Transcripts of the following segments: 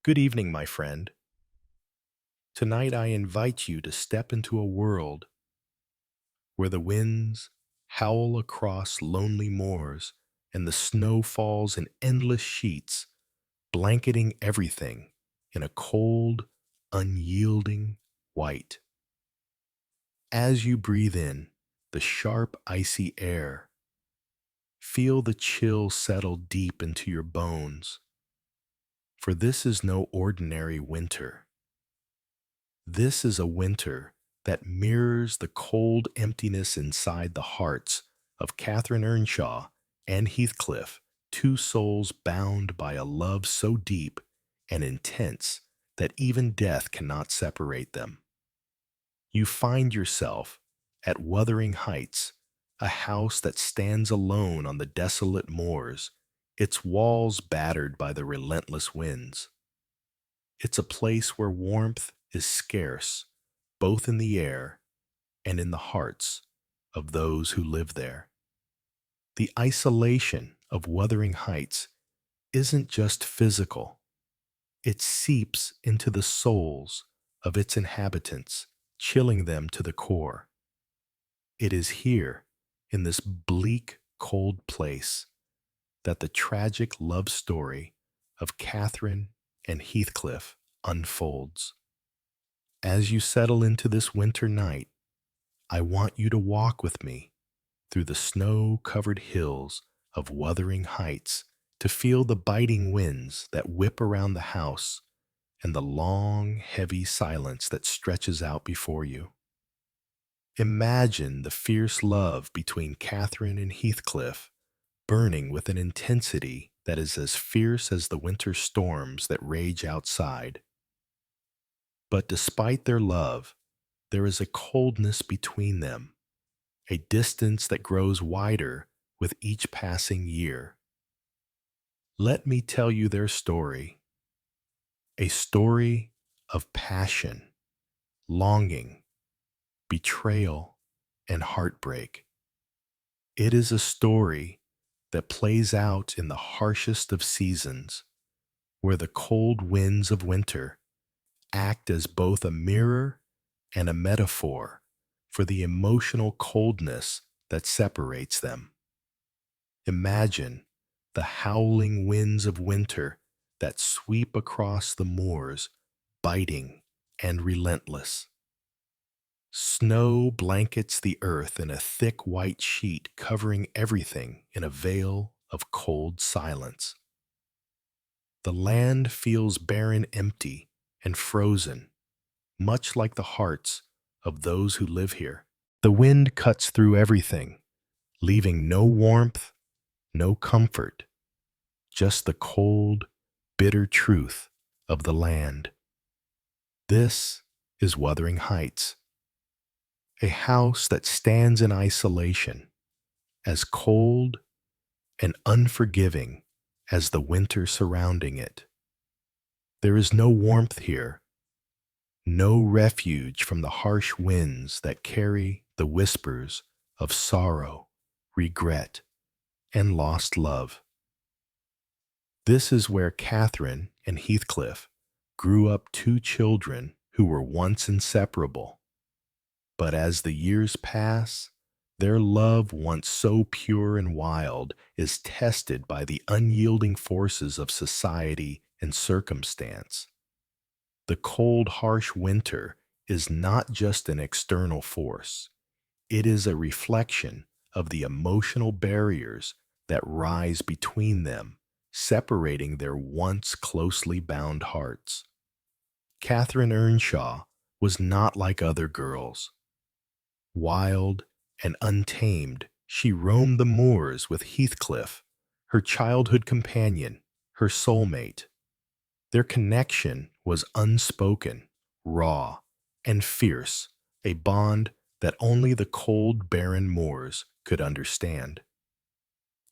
Good evening, my friend. Tonight I invite you to step into a world where the winds howl across lonely moors and the snow falls in endless sheets, blanketing everything in a cold, unyielding white. As you breathe in the sharp, icy air, feel the chill settle deep into your bones, for this is no ordinary winter. This is a winter that mirrors the cold emptiness inside the hearts of Catherine Earnshaw and Heathcliff, two souls bound by a love so deep and intense that even death cannot separate them. You find yourself at Wuthering Heights, a house that stands alone on the desolate moors, its walls battered by the relentless winds. It's a place where warmth is scarce, both in the air and in the hearts of those who live there. The isolation of Wuthering Heights isn't just physical, it seeps into the souls of its inhabitants, chilling them to the core. It is here, in this bleak, cold place, that the tragic love story of Catherine and Heathcliff unfolds. As you settle into this winter night, I want you to walk with me through the snow-covered hills of Wuthering Heights to feel the biting winds that whip around the house and the long, heavy silence that stretches out before you. Imagine the fierce love between Catherine and Heathcliff burning with an intensity that is as fierce as the winter storms that rage outside. But despite their love, there is a coldness between them, a distance that grows wider with each passing year. Let me tell you their story, a story of passion, longing, betrayal, and heartbreak. It is a story that plays out in the harshest of seasons, where the cold winds of winter act as both a mirror and a metaphor for the emotional coldness that separates them. Imagine the howling winds of winter that sweep across the moors, biting and relentless. Snow blankets the earth in a thick white sheet, covering everything in a veil of cold silence. The land feels barren, empty, and frozen, much like the hearts of those who live here. The wind cuts through everything, leaving no warmth, no comfort, just the cold, bitter truth of the land. This is Wuthering Heights, a house that stands in isolation, as cold and unforgiving as the winter surrounding it. There is no warmth here, no refuge from the harsh winds that carry the whispers of sorrow, regret, and lost love. This is where Catherine and Heathcliff grew up, two children who were once inseparable. But as the years pass, their love, once so pure and wild, is tested by the unyielding forces of society and circumstance. The cold, harsh winter is not just an external force. It is a reflection of the emotional barriers that rise between them, separating their once closely bound hearts. Catherine Earnshaw was not like other girls. Wild and untamed, she roamed the moors with Heathcliff, her childhood companion, her soulmate. Their connection was unspoken, raw, and fierce, a bond that only the cold, barren moors could understand.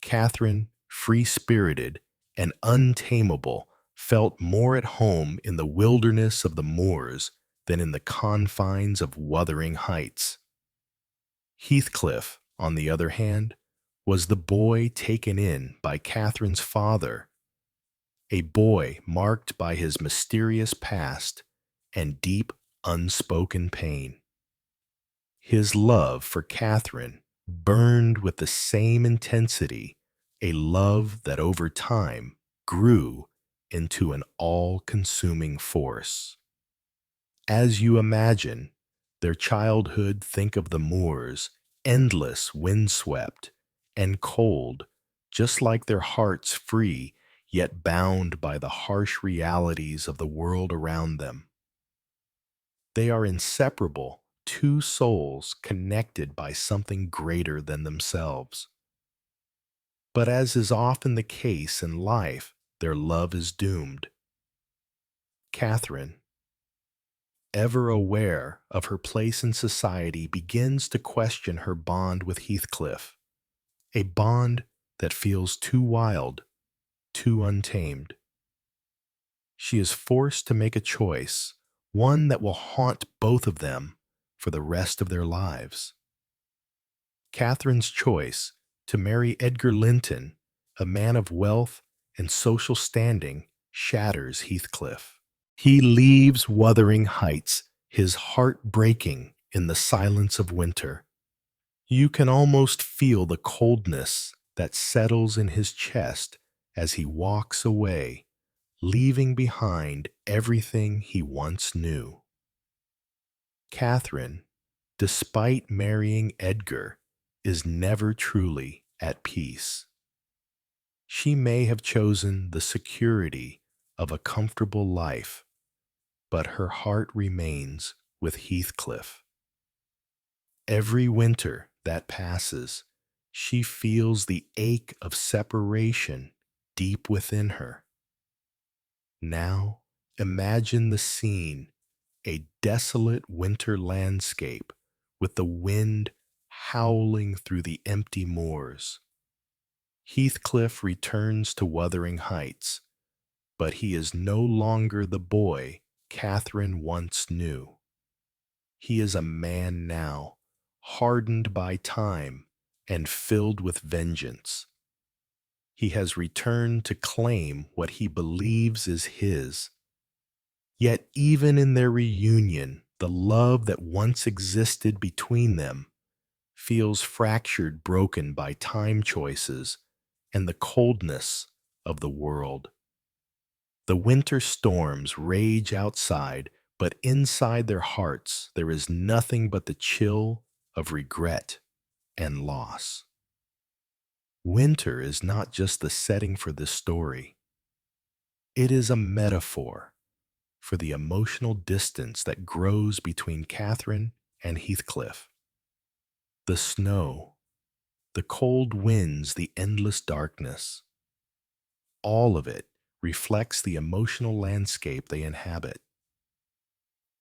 Catherine, free-spirited and untamable, felt more at home in the wilderness of the moors than in the confines of Wuthering Heights. Heathcliff, on the other hand, was the boy taken in by Catherine's father, a boy marked by his mysterious past and deep unspoken pain. His love for Catherine burned with the same intensity, a love that over time grew into an all-consuming force. As you imagine their childhood, think of the moors, endless, windswept, and cold, just like their hearts free, yet bound by the harsh realities of the world around them. They are inseparable, two souls connected by something greater than themselves. But as is often the case in life, their love is doomed. Catherine, ever aware of her place in society, begins to question her bond with Heathcliff, a bond that feels too wild, too untamed. She is forced to make a choice, one that will haunt both of them for the rest of their lives. Catherine's choice to marry Edgar Linton, a man of wealth and social standing, shatters Heathcliff. He leaves Wuthering Heights, his heart breaking in the silence of winter. You can almost feel the coldness that settles in his chest as he walks away, leaving behind everything he once knew. Catherine, despite marrying Edgar, is never truly at peace. She may have chosen the security of a comfortable life, but her heart remains with Heathcliff. Every winter that passes, she feels the ache of separation deep within her. Now, imagine the scene, a desolate winter landscape with the wind howling through the empty moors. Heathcliff returns to Wuthering Heights, but he is no longer the boy Catherine once knew. He is a man now, hardened by time and filled with vengeance. He has returned to claim what he believes is his. Yet even in their reunion, the love that once existed between them feels fractured, broken by time choices and the coldness of the world. The winter storms rage outside, but inside their hearts there is nothing but the chill of regret and loss. Winter is not just the setting for this story. It is a metaphor for the emotional distance that grows between Catherine and Heathcliff. The snow, the cold winds, the endless darkness, all of it reflects the emotional landscape they inhabit.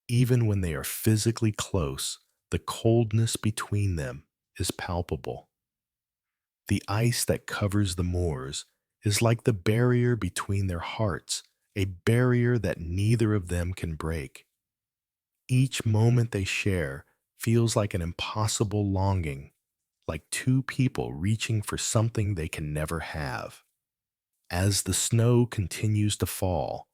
Even when they are physically close, the coldness between them is palpable. The ice that covers the moors is like the barrier between their hearts, a barrier that neither of them can break. Each moment they share feels like an impossible longing, like two people reaching for something they can never have. As the snow continues to fall,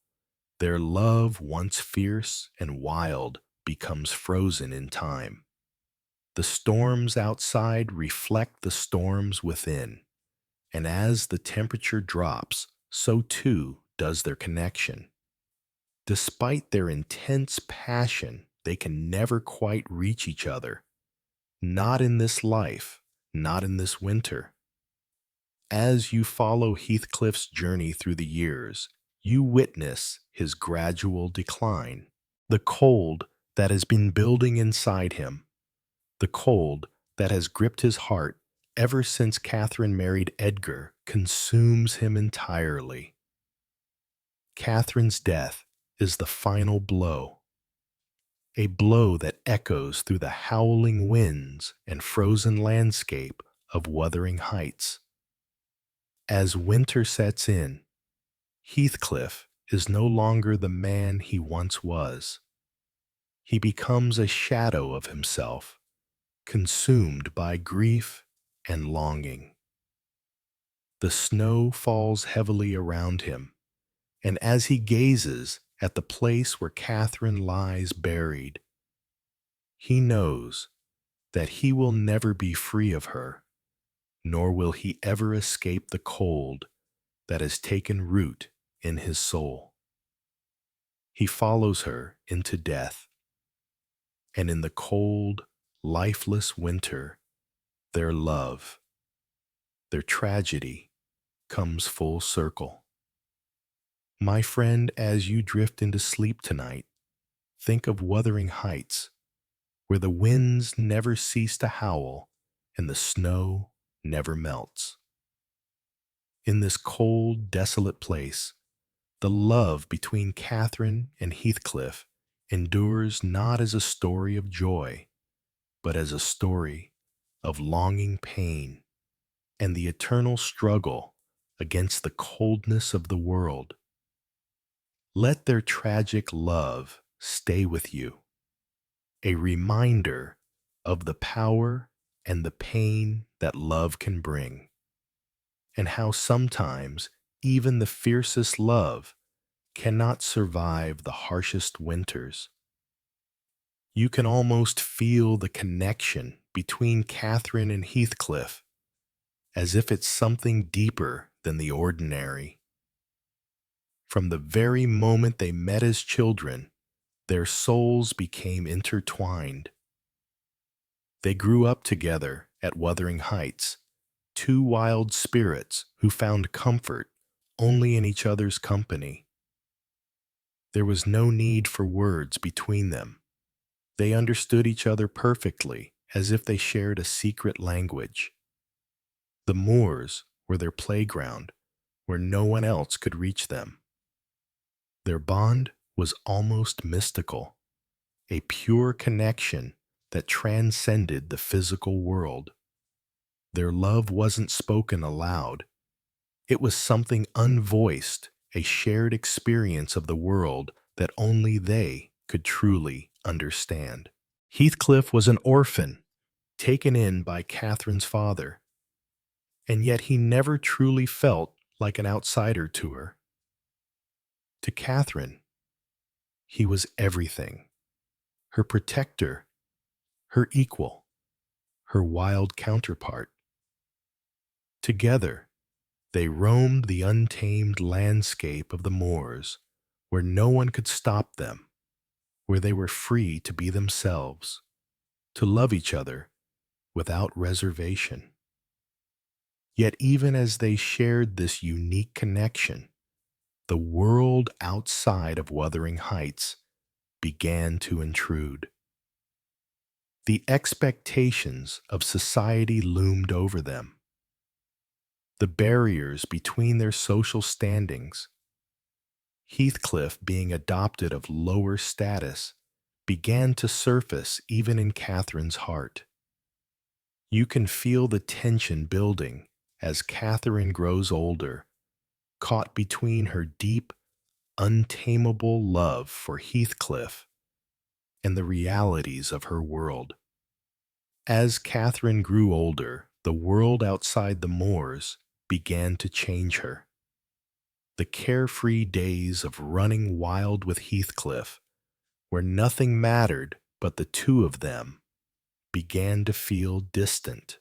their love, once fierce and wild, becomes frozen in time. The storms outside reflect the storms within, and as the temperature drops, so too does their connection. Despite their intense passion, they can never quite reach each other. Not in this life, not in this winter. As you follow Heathcliff's journey through the years, you witness his gradual decline. The cold that has been building inside him, the cold that has gripped his heart ever since Catherine married Edgar, consumes him entirely. Catherine's death is the final blow, a blow that echoes through the howling winds and frozen landscape of Wuthering Heights. As winter sets in, Heathcliff is no longer the man he once was. He becomes a shadow of himself, consumed by grief and longing. The snow falls heavily around him, And as he gazes at the place where Catherine lies buried, he knows that he will never be free of her, nor will he ever escape the cold that has taken root in his soul. He follows her into death, and in the cold, lifeless winter, their love, their tragedy, comes full circle. My friend, as you drift into sleep tonight, think of Wuthering Heights, where the winds never cease to howl and the snow never melts. In this cold, desolate place, the love between Catherine and Heathcliff endures not as a story of joy, but as a story of longing pain and the eternal struggle against the coldness of the world. Let their tragic love stay with you, a reminder of the power and the pain that love can bring, and how sometimes even the fiercest love cannot survive the harshest winters. You can almost feel the connection between Catherine and Heathcliff, as if it's something deeper than the ordinary. From the very moment they met as children, their souls became intertwined. They grew up together at Wuthering Heights, two wild spirits who found comfort only in each other's company. There was no need for words between them. They understood each other perfectly, as if they shared a secret language. The moors were their playground, where no one else could reach them. Their bond was almost mystical, a pure connection that transcended the physical world. Their love wasn't spoken aloud. It was something unvoiced, a shared experience of the world that only they could truly understand. Heathcliff was an orphan, taken in by Catherine's father, and yet he never truly felt like an outsider to her. To Catherine, he was everything, her protector, her equal, her wild counterpart. Together, they roamed the untamed landscape of the moors, where no one could stop them, where they were free to be themselves, to love each other without reservation. Yet even as they shared this unique connection, the world outside of Wuthering Heights began to intrude. The expectations of society loomed over them. The barriers between their social standings, Heathcliff being adopted of lower status, began to surface even in Catherine's heart. You can feel the tension building as Catherine grows older, caught between her deep, untamable love for Heathcliff and the realities of her world. As Catherine grew older, the world outside the moors began to change her. The carefree days of running wild with Heathcliff, where nothing mattered but the two of them, began to feel distant.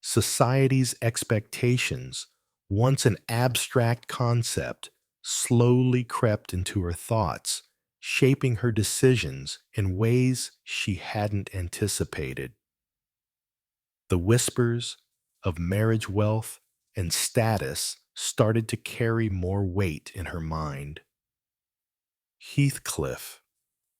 Society's expectations, once an abstract concept, slowly crept into her thoughts, shaping her decisions in ways she hadn't anticipated. The whispers of marriage wealth and status started to carry more weight in her mind. Heathcliff,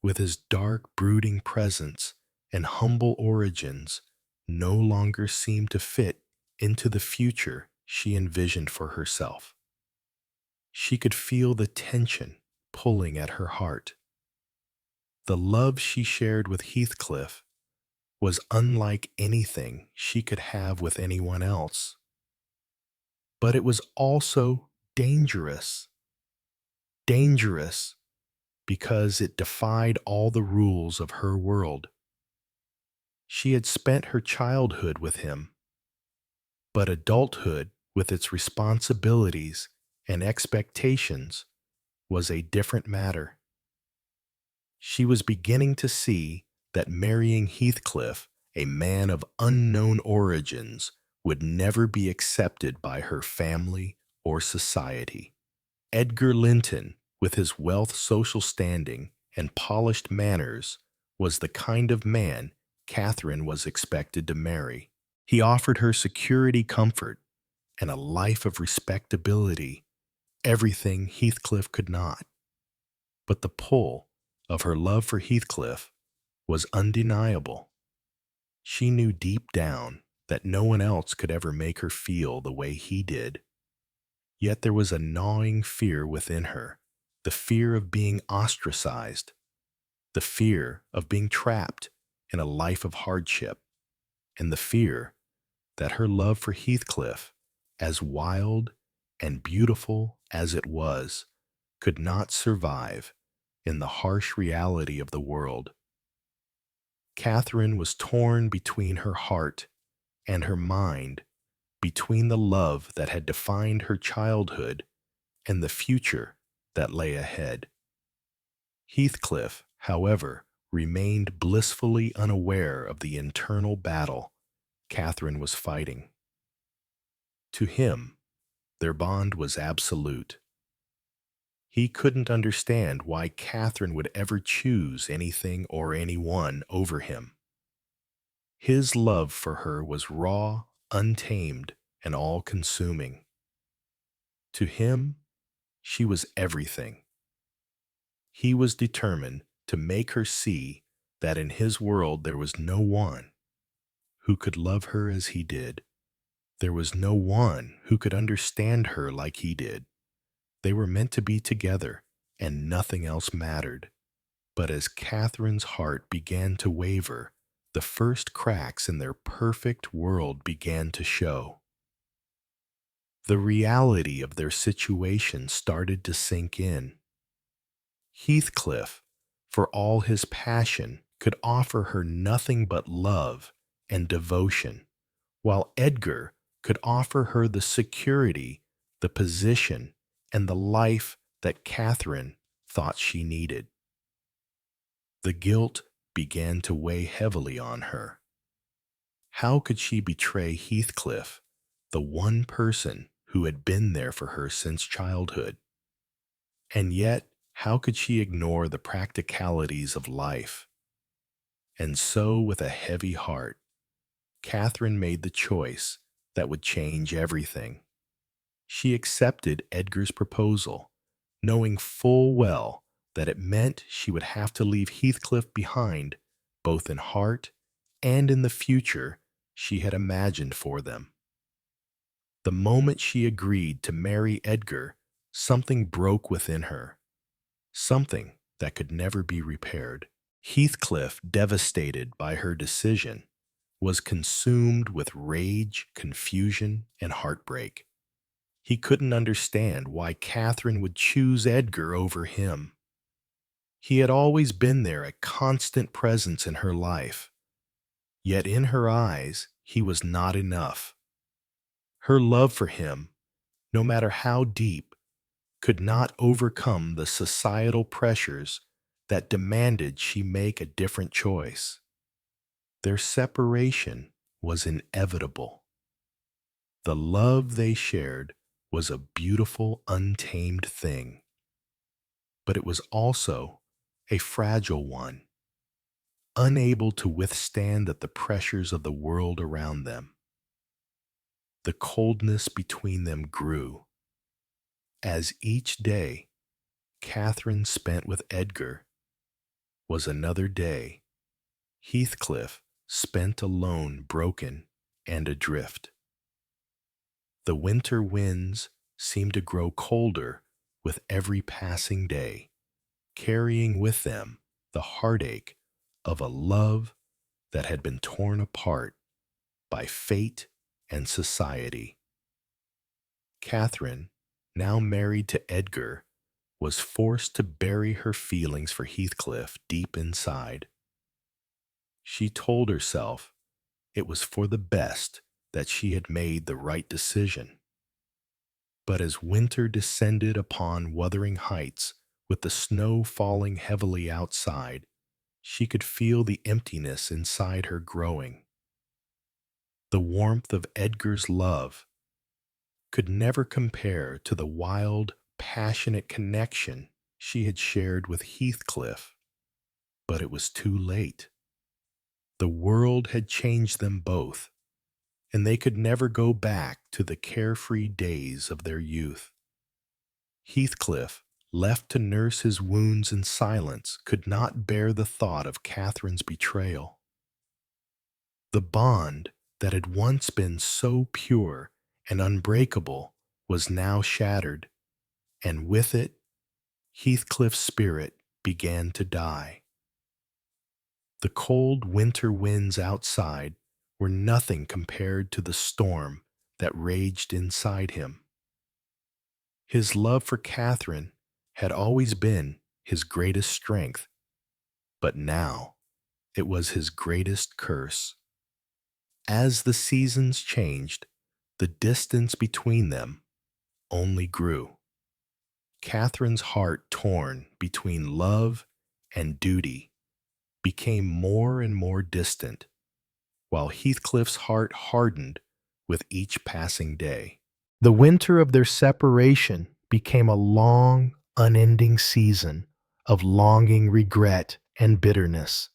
with his dark, brooding presence and humble origins, no longer seemed to fit into the future she envisioned for herself. She could feel the tension pulling at her heart. The love she shared with Heathcliff was unlike anything she could have with anyone else. But it was also dangerous. Dangerous because it defied all the rules of her world. She had spent her childhood with him, but adulthood, with its responsibilities, and expectations was a different matter. She was beginning to see that marrying Heathcliff, a man of unknown origins, would never be accepted by her family or society. Edgar Linton, with his wealth, social standing, and polished manners, was the kind of man Catherine was expected to marry. He offered her security, comfort, and a life of respectability, everything Heathcliff could not. But the pull of her love for Heathcliff was undeniable. She knew deep down that no one else could ever make her feel the way he did. Yet there was a gnawing fear within her, the fear of being ostracized, the fear of being trapped in a life of hardship, and the fear that her love for Heathcliff, as wild and beautiful as it was, could not survive in the harsh reality of the world. Catherine was torn between her heart and her mind, between the love that had defined her childhood and the future that lay ahead. Heathcliff, however, remained blissfully unaware of the internal battle Catherine was fighting. To him, their bond was absolute. He couldn't understand why Catherine would ever choose anything or anyone over him. His love for her was raw, untamed, and all-consuming. To him, she was everything. He was determined to make her see that in his world there was no one who could love her as he did. There was no one who could understand her like he did. They were meant to be together, and nothing else mattered. But as Catherine's heart began to waver, the first cracks in their perfect world began to show. The reality of their situation started to sink in. Heathcliff, for all his passion, could offer her nothing but love and devotion, while Edgar could offer her the security, the position, and the life that Catherine thought she needed. The guilt began to weigh heavily on her. How could she betray Heathcliff, the one person who had been there for her since childhood? And yet, how could she ignore the practicalities of life? And so, with a heavy heart, Catherine made the choice that would change everything. She accepted Edgar's proposal, knowing full well that it meant she would have to leave Heathcliff behind, both in heart and in the future she had imagined for them. The moment she agreed to marry Edgar, something broke within her, something that could never be repaired. Heathcliff, devastated by her decision, was consumed with rage, confusion, and heartbreak. He couldn't understand why Catherine would choose Edgar over him. He had always been there, a constant presence in her life. Yet in her eyes, he was not enough. Her love for him, no matter how deep, could not overcome the societal pressures that demanded she make a different choice. Their separation was inevitable. The love they shared was a beautiful, untamed thing, but it was also a fragile one, unable to withstand the pressures of the world around them. The coldness between them grew. As each day Catherine spent with Edgar was another day Heathcliff spent alone, broken and adrift. The winter winds seemed to grow colder with every passing day, carrying with them the heartache of a love that had been torn apart by fate and society. Catherine, now married to Edgar, was forced to bury her feelings for Heathcliff deep inside. She told herself it was for the best that she had made the right decision. But as winter descended upon Wuthering Heights, with the snow falling heavily outside, she could feel the emptiness inside her growing. The warmth of Edgar's love could never compare to the wild, passionate connection she had shared with Heathcliff, but it was too late. The world had changed them both, and they could never go back to the carefree days of their youth. Heathcliff, left to nurse his wounds in silence, could not bear the thought of Catherine's betrayal. The bond that had once been so pure and unbreakable was now shattered, and with it, Heathcliff's spirit began to die. The cold winter winds outside were nothing compared to the storm that raged inside him. His love for Catherine had always been his greatest strength, but now it was his greatest curse. As the seasons changed, the distance between them only grew. Catherine's heart, torn between love and duty, became more and more distant, while Heathcliff's heart hardened with each passing day. The winter of their separation became a long, unending season of longing, regret, and bitterness.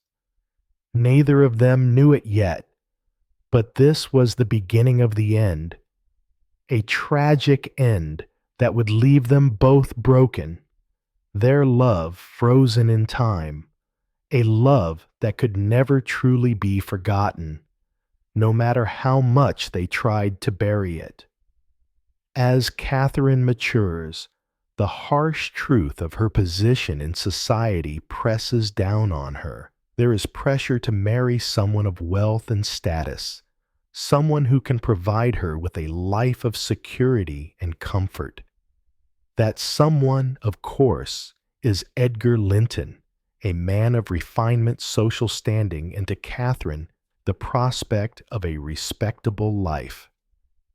Neither of them knew it yet, but this was the beginning of the end, a tragic end that would leave them both broken, their love frozen in time, a love that could never truly be forgotten, no matter how much they tried to bury it. As Catherine matures, the harsh truth of her position in society presses down on her. There is pressure to marry someone of wealth and status, someone who can provide her with a life of security and comfort. That someone, of course, is Edgar Linton, a man of refinement, social standing, and to Catherine, the prospect of a respectable life.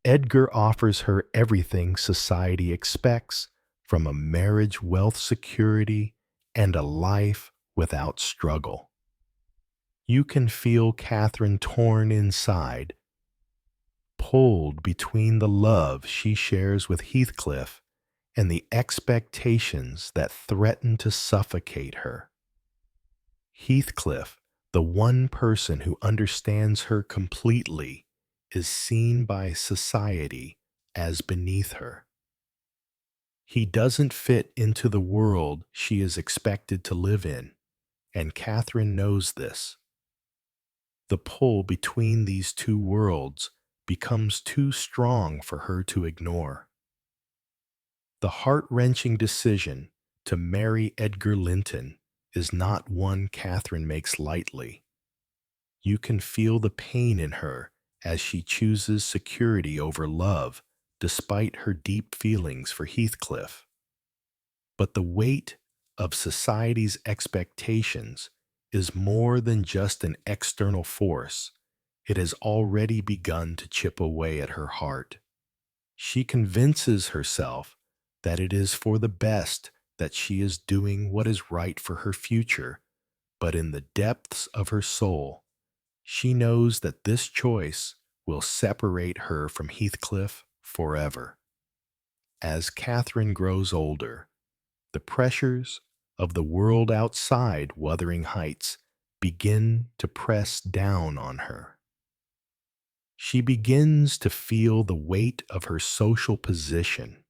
Edgar offers her everything society expects, from a marriage, wealth, security, and a life without struggle. You can feel Catherine torn inside, pulled between the love she shares with Heathcliff and the expectations that threaten to suffocate her. Heathcliff, the one person who understands her completely, is seen by society as beneath her. He doesn't fit into the world she is expected to live in, and Catherine knows this. The pull between these two worlds becomes too strong for her to ignore. The heart-wrenching decision to marry Edgar Linton is not one Catherine makes lightly. You can feel the pain in her as she chooses security over love, despite her deep feelings for Heathcliff. But the weight of society's expectations is more than just an external force. It has already begun to chip away at her heart. She convinces herself that it is for the best, that she is doing what is right for her future, but in the depths of her soul, she knows that this choice will separate her from Heathcliff forever. As Catherine grows older, the pressures of the world outside Wuthering Heights begin to press down on her. She begins to feel the weight of her social position,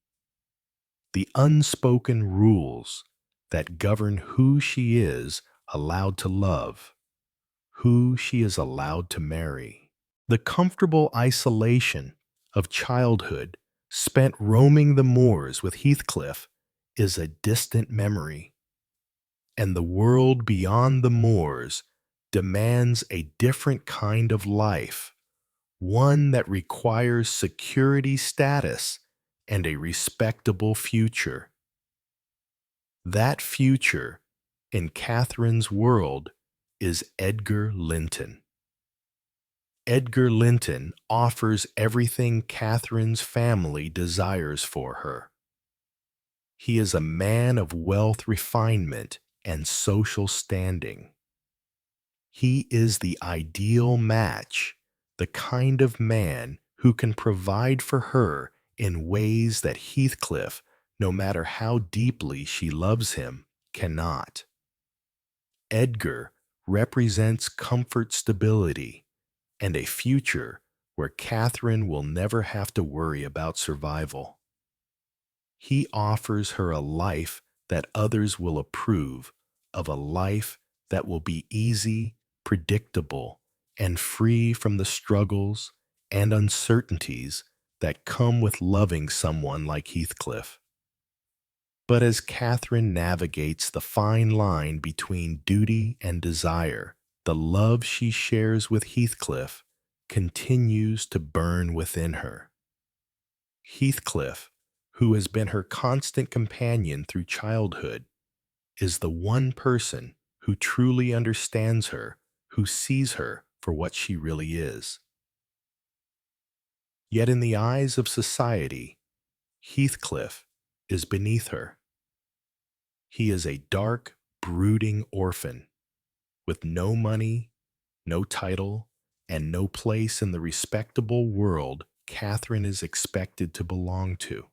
the unspoken rules that govern who she is allowed to love, who she is allowed to marry. The comfortable isolation of childhood spent roaming the moors with Heathcliff is a distant memory, and the world beyond the moors demands a different kind of life, one that requires security, status, and a respectable future. That future, in Catherine's world, is Edgar Linton. Edgar Linton offers everything Catherine's family desires for her. He is a man of wealth, refinement, and social standing. He is the ideal match, the kind of man who can provide for her in ways that Heathcliff, no matter how deeply she loves him, cannot. Edgar represents comfort, stability, and a future where Catherine will never have to worry about survival. He offers her a life that others will approve of, a life that will be easy, predictable, and free from the struggles and uncertainties that come with loving someone like Heathcliff. But as Catherine navigates the fine line between duty and desire, the love she shares with Heathcliff continues to burn within her. Heathcliff, who has been her constant companion through childhood, is the one person who truly understands her, who sees her for what she really is. Yet in the eyes of society, Heathcliff is beneath her. He is a dark, brooding orphan with no money, no title, and no place in the respectable world Catherine is expected to belong to.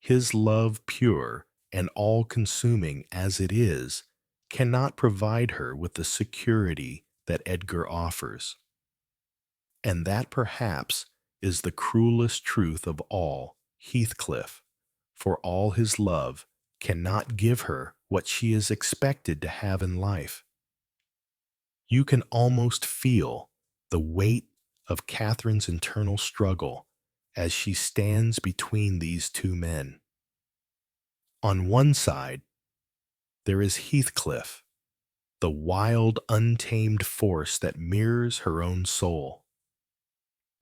His love, pure and all-consuming as it is, cannot provide her with the security that Edgar offers. And that perhaps is the cruelest truth of all. Heathcliff, for all his love, cannot give her what she is expected to have in life. You can almost feel the weight of Catherine's internal struggle as she stands between these two men. On one side, there is Heathcliff, the wild, untamed force that mirrors her own soul,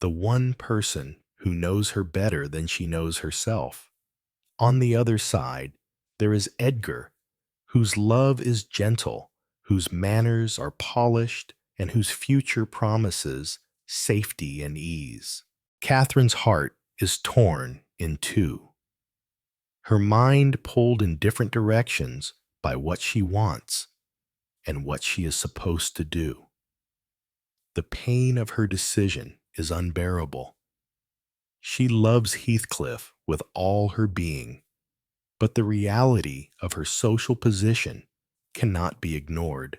the one person who knows her better than she knows herself. On the other side, there is Edgar, whose love is gentle, whose manners are polished, and whose future promises safety and ease. Catherine's heart is torn in two, her mind pulled in different directions by what she wants and what she is supposed to do. The pain of her decision is unbearable. She loves Heathcliff with all her being, but the reality of her social position cannot be ignored.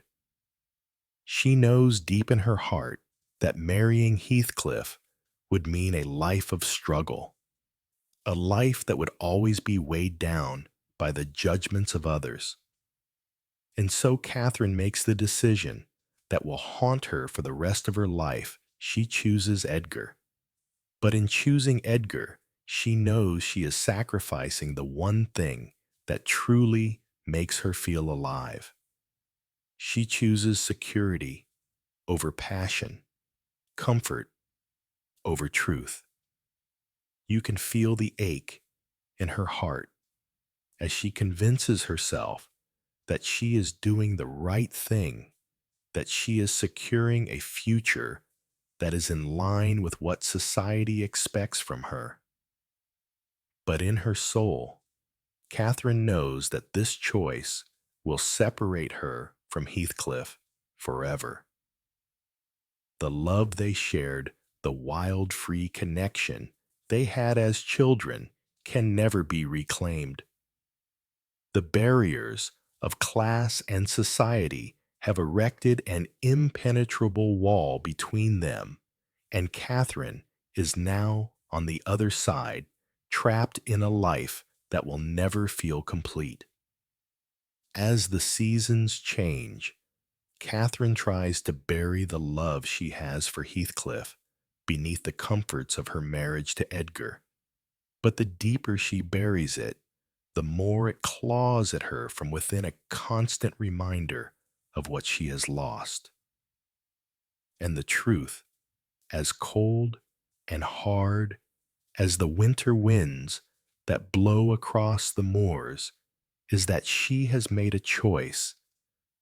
She knows deep in her heart that marrying Heathcliff would mean a life of struggle, a life that would always be weighed down by the judgments of others. And so Catherine makes the decision that will haunt her for the rest of her life. She chooses Edgar. But in choosing Edgar, she knows she is sacrificing the one thing that truly makes her feel alive. She chooses security over passion, comfort over truth. You can feel the ache in her heart as she convinces herself that she is doing the right thing, that she is securing a future that is in line with what society expects from her. But in her soul, Catherine knows that this choice will separate her from Heathcliff forever. The love they shared, the wild, free connection they had as children can never be reclaimed. The barriers of class and society have erected an impenetrable wall between them, and Catherine is now on the other side, trapped in a life that will never feel complete. As the seasons change, Catherine tries to bury the love she has for Heathcliff beneath the comforts of her marriage to Edgar. But the deeper she buries it, the more it claws at her from within, a constant reminder of what she has lost. And the truth, as cold and hard as the winter winds that blow across the moors, is that she has made a choice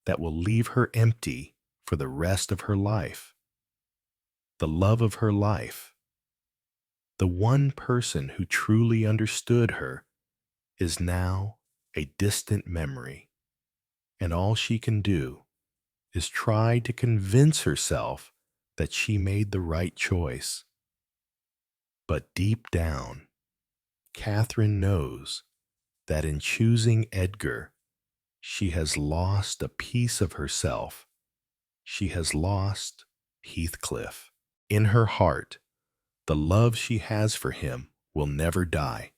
that will leave her empty for the rest of her life. the love of her life, the one person who truly understood her, is now a distant memory, and all she can do is try to convince herself that she made the right choice. But deep down, Catherine knows that in choosing Edgar, she has lost a piece of herself. She has lost Heathcliff. In her heart, the love she has for him will never die,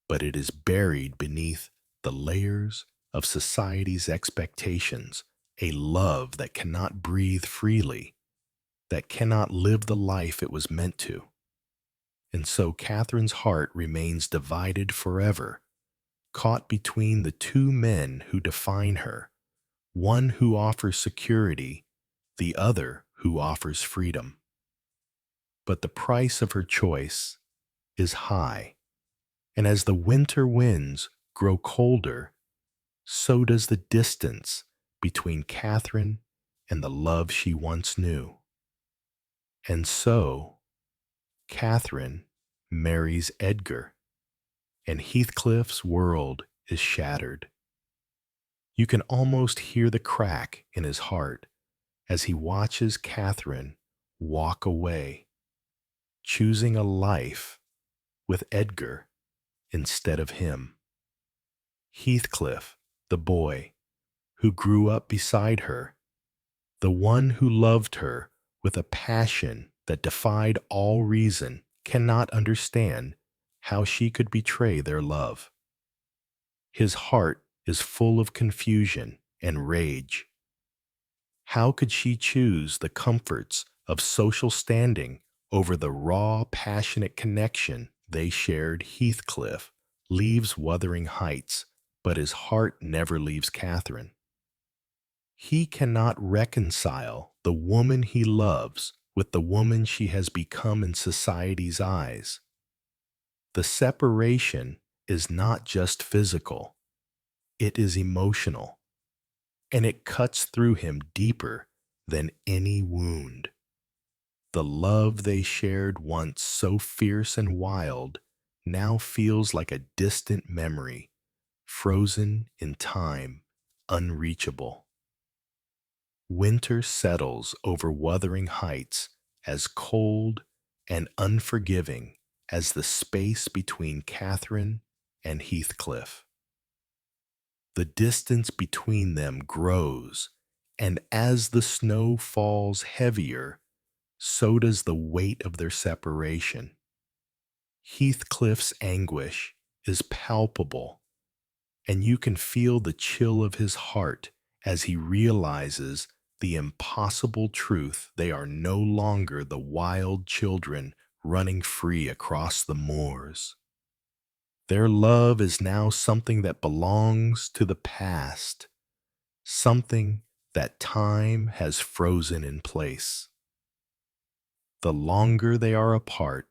but it is buried beneath the layers of society's expectations, a love that cannot breathe freely, that cannot live the life it was meant to. And so Catherine's heart remains divided forever, caught between the two men who define her, one who offers security, the other who offers freedom. But the price of her choice is high, and as the winter winds grow colder, so does the distance between Catherine and the love she once knew. And so, Catherine marries Edgar, and Heathcliff's world is shattered. You can almost hear the crack in his heart as he watches Catherine walk away, choosing a life with Edgar instead of him. Heathcliff, the boy who grew up beside her, the one who loved her with a passion that defied all reason, cannot understand how she could betray their love. His heart is full of confusion and rage. How could she choose the comforts of social standing over the raw, passionate connection they shared? Heathcliff leaves Wuthering Heights, but his heart never leaves Catherine. He cannot reconcile the woman he loves with the woman she has become in society's eyes. The separation is not just physical, it is emotional, and it cuts through him deeper than any wound. The love they shared once so fierce and wild now feels like a distant memory, frozen in time, unreachable. Winter settles over Wuthering Heights as cold and unforgiving as the space between Catherine and Heathcliff. The distance between them grows, and as the snow falls heavier, so does the weight of their separation. Heathcliff's anguish is palpable, and you can feel the chill of his heart as he realizes the impossible truth: they are no longer the wild children running free across the moors. Their love is now something that belongs to the past, something that time has frozen in place. The longer they are apart,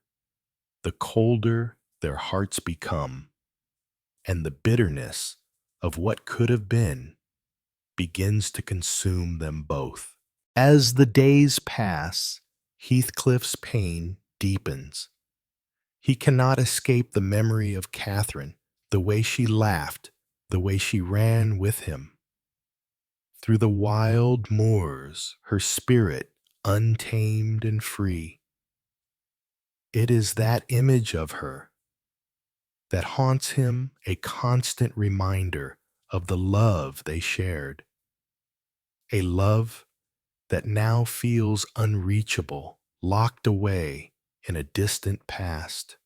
the colder their hearts become, and the bitterness of what could have been begins to consume them both. As the days pass, Heathcliff's pain deepens. He cannot escape the memory of Catherine, the way she laughed, the way she ran with him. Through the wild moors, her spirit untamed and free. It is that image of her that haunts him, a constant reminder of the love they shared. A love that now feels unreachable, locked away in a distant past.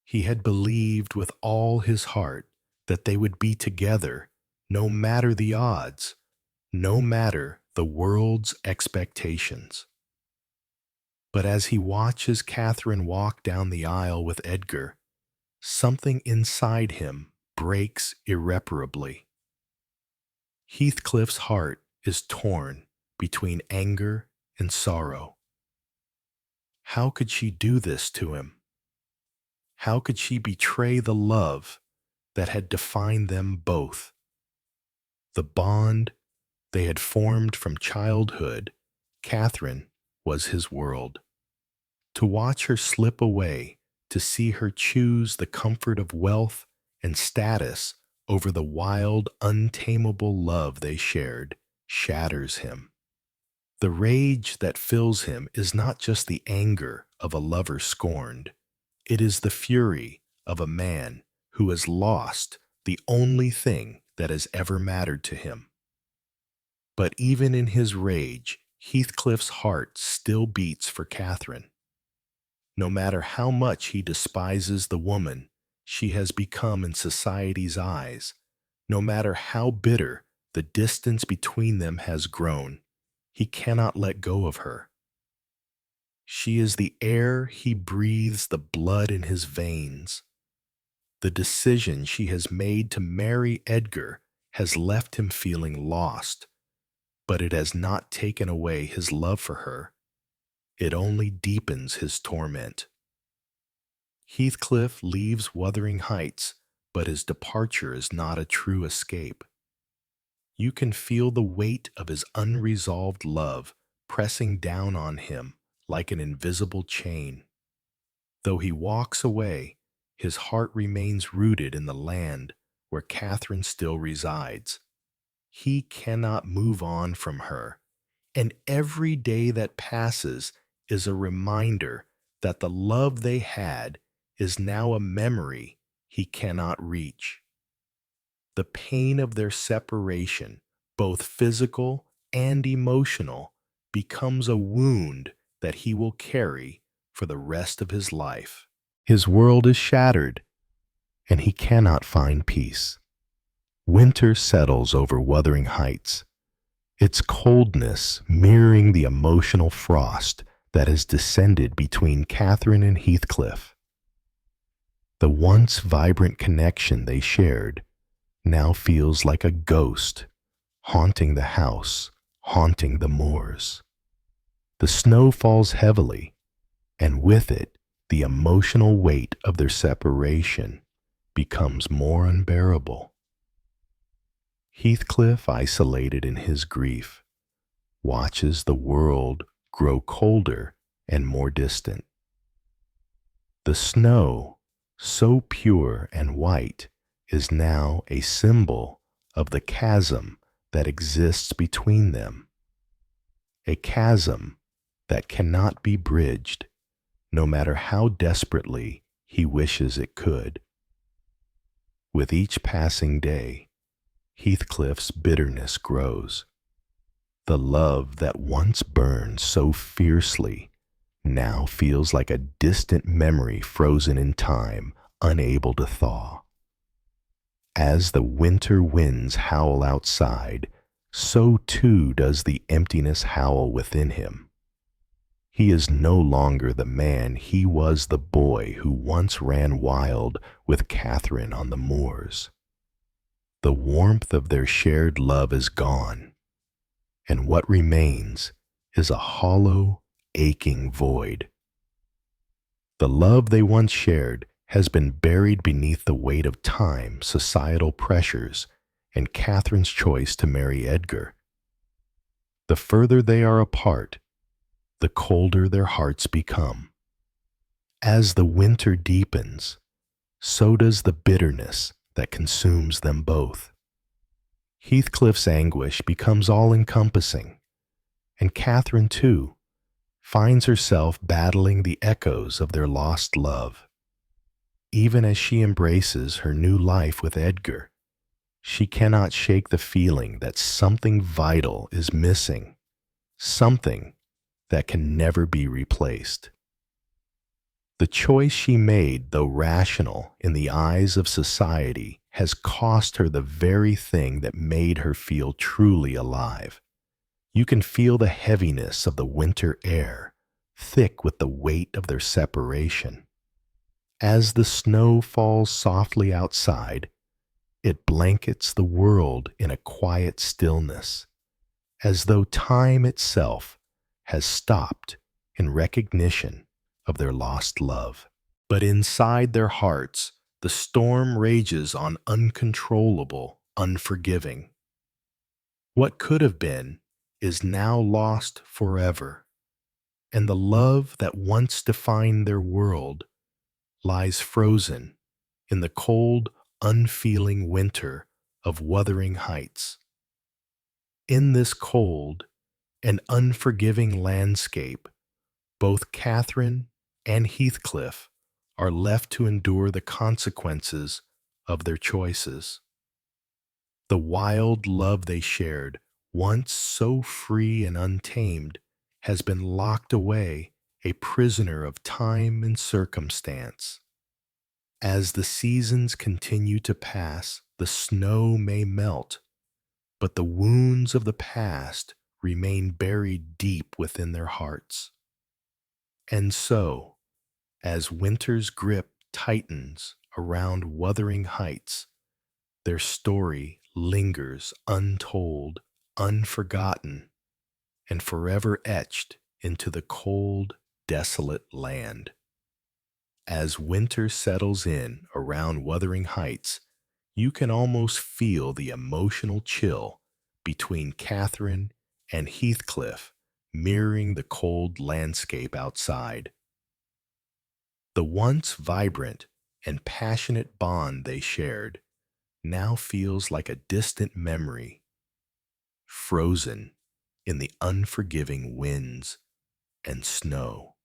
He had believed with all his heart that they would be together, no matter the odds, no matter the world's expectations. But as he watches Catherine walk down the aisle with Edgar, something inside him breaks irreparably. Heathcliff's heart is torn between anger and sorrow. How could she do this to him? How could she betray the love that had defined them both? The bond they had formed from childhood, Catherine was his world. To watch her slip away, to see her choose the comfort of wealth and status over the wild, untamable love they shared, shatters him. The rage that fills him is not just the anger of a lover scorned, it is the fury of a man who has lost the only thing that has ever mattered to him. But even in his rage, Heathcliff's heart still beats for Catherine. No matter how much he despises the woman she has become in society's eyes, no matter how bitter the distance between them has grown, he cannot let go of her. She is the air he breathes, the blood in his veins. The decision she has made to marry Edgar has left him feeling lost, but it has not taken away his love for her. It only deepens his torment. Heathcliff leaves Wuthering Heights, but his departure is not a true escape. You can feel the weight of his unresolved love pressing down on him like an invisible chain. Though he walks away, his heart remains rooted in the land where Catherine still resides. He cannot move on from her, and every day that passes is a reminder that the love they had is now a memory he cannot reach. The pain of their separation, both physical and emotional, becomes a wound that he will carry for the rest of his life. His world is shattered, and he cannot find peace. Winter settles over Wuthering Heights, its coldness mirroring the emotional frost that has descended between Catherine and Heathcliff. The once vibrant connection they shared now feels like a ghost, haunting the house, haunting the moors. The snow falls heavily, and with it, the emotional weight of their separation becomes more unbearable. Heathcliff, isolated in his grief, watches the world grow colder and more distant. The snow, so pure and white, is now a symbol of the chasm that exists between them, a chasm that cannot be bridged, no matter how desperately he wishes it could. With each passing day, Heathcliff's bitterness grows. The love that once burned so fiercely now feels like a distant memory frozen in time, unable to thaw. As the winter winds howl outside, so too does the emptiness howl within him. He is no longer the man he was, the boy who once ran wild with Catherine on the moors. The warmth of their shared love is gone, and what remains is a hollow, aching void. The love they once shared has been buried beneath the weight of time, societal pressures, and Catherine's choice to marry Edgar. The further they are apart, the colder their hearts become. As the winter deepens, so does the bitterness that consumes them both. Heathcliff's anguish becomes all-encompassing, and Catherine, too, finds herself battling the echoes of their lost love. Even as she embraces her new life with Edgar, she cannot shake the feeling that something vital is missing, something that can never be replaced. The choice she made, though rational in the eyes of society, has cost her the very thing that made her feel truly alive. You can feel the heaviness of the winter air, thick with the weight of their separation. As the snow falls softly outside, it blankets the world in a quiet stillness, as though time itself has stopped in recognition of their lost love. But inside their hearts, the storm rages on, uncontrollable, unforgiving. What could have been is now lost forever. and the love that once defined their world lies frozen in the cold, unfeeling winter of Wuthering Heights. In this cold and unforgiving landscape, both Catherine and Heathcliff are left to endure the consequences of their choices. The wild love they shared, once so free and untamed, has been locked away, a prisoner of time and circumstance. As the seasons continue to pass, the snow may melt, but the wounds of the past remain buried deep within their hearts. And so, as winter's grip tightens around Wuthering Heights, their story lingers untold, unforgotten, and forever etched into the cold, desolate land. As winter settles in around Wuthering Heights, you can almost feel the emotional chill between Catherine and Heathcliff mirroring the cold landscape outside. The once vibrant and passionate bond they shared now feels like a distant memory, frozen in the unforgiving winds and snow.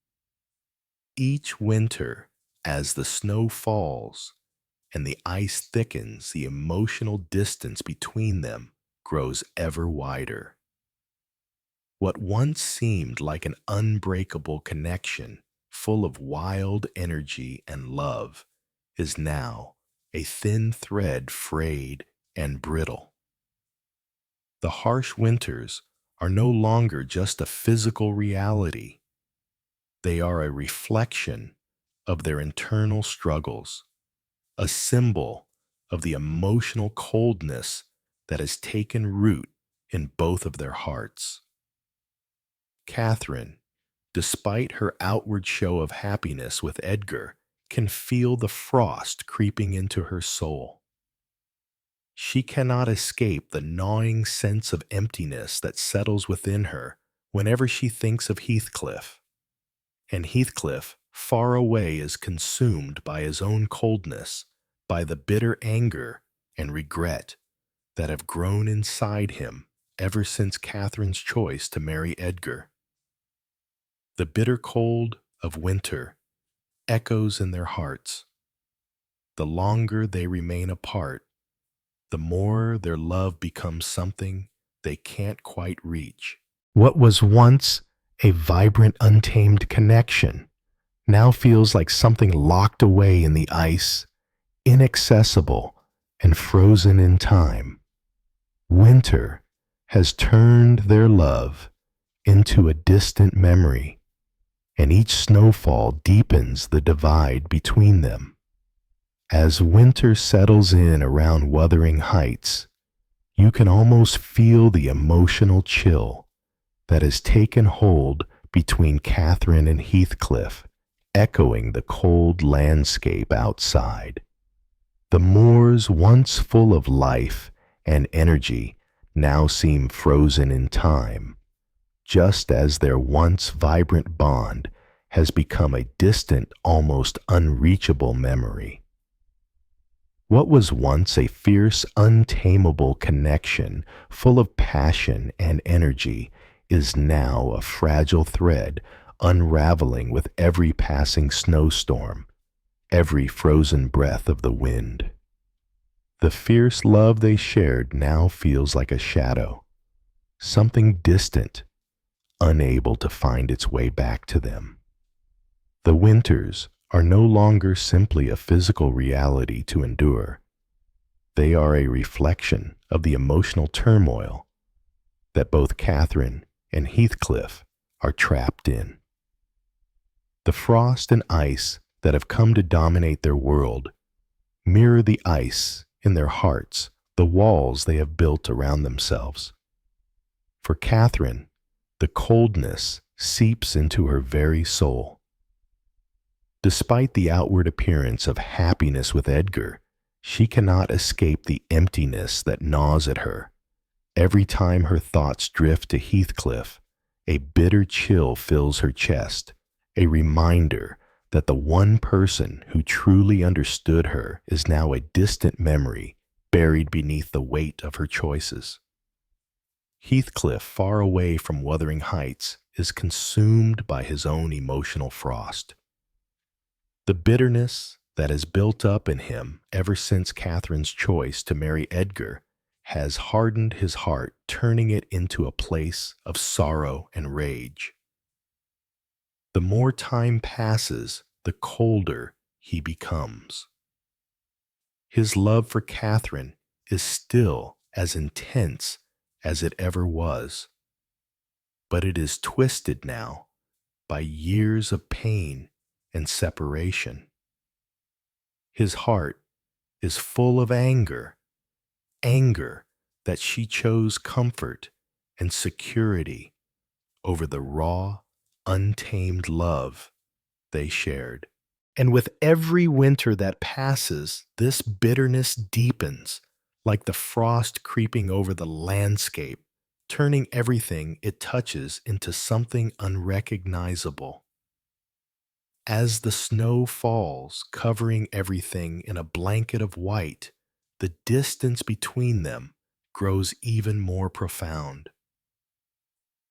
Each winter, as the snow falls and the ice thickens, the emotional distance between them grows ever wider. What once seemed like an unbreakable connection, full of wild energy and love, is now a thin thread frayed and brittle. The harsh winters are no longer just a physical reality. They are a reflection of their internal struggles, a symbol of the emotional coldness that has taken root in both of their hearts. Catherine, despite her outward show of happiness with Edgar, can feel the frost creeping into her soul. She cannot escape the gnawing sense of emptiness that settles within her whenever she thinks of Heathcliff. And Heathcliff, far away, is consumed by his own coldness, by the bitter anger and regret that have grown inside him ever since Catherine's choice to marry Edgar. The bitter cold of winter echoes in their hearts. The longer they remain apart, the more their love becomes something they can't quite reach. What was once a vibrant, untamed connection now feels like something locked away in the ice, inaccessible and frozen in time. Winter has turned their love into a distant memory, and each snowfall deepens the divide between them. As winter settles in around Wuthering Heights, you can almost feel the emotional chill that has taken hold between Catherine and Heathcliff, echoing the cold landscape outside. The moors, once full of life and energy, now seem frozen in time, just as their once vibrant bond has become a distant, almost unreachable memory. What was once a fierce, untamable connection, full of passion and energy, is now a fragile thread unraveling with every passing snowstorm, every frozen breath of the wind. The fierce love they shared now feels like a shadow, something distant, unable to find its way back to them. The winters are no longer simply a physical reality to endure. They are a reflection of the emotional turmoil that both Catherine and Heathcliff are trapped in. The frost and ice that have come to dominate their world mirror the ice in their hearts, the walls they have built around themselves. For Catherine, the coldness seeps into her very soul. Despite the outward appearance of happiness with Edgar, she cannot escape the emptiness that gnaws at her every time her thoughts drift to Heathcliff A bitter chill fills her chest, a reminder that the one person who truly understood her is now a distant memory buried beneath the weight of her choices. Heathcliff, far away from Wuthering Heights, is consumed by his own emotional frost. The bitterness that has built up in him ever since Catherine's choice to marry Edgar has hardened his heart, turning it into a place of sorrow and rage. The more time passes, the colder he becomes. His love for Catherine is still as intense as it ever was, but it is twisted now by years of pain and separation. His heart is full of anger, anger that she chose comfort and security over the raw, untamed love they shared. And with every winter that passes, this bitterness deepens, like the frost creeping over the landscape, turning everything it touches into something unrecognizable. As the snow falls, covering everything in a blanket of white, the distance between them grows even more profound.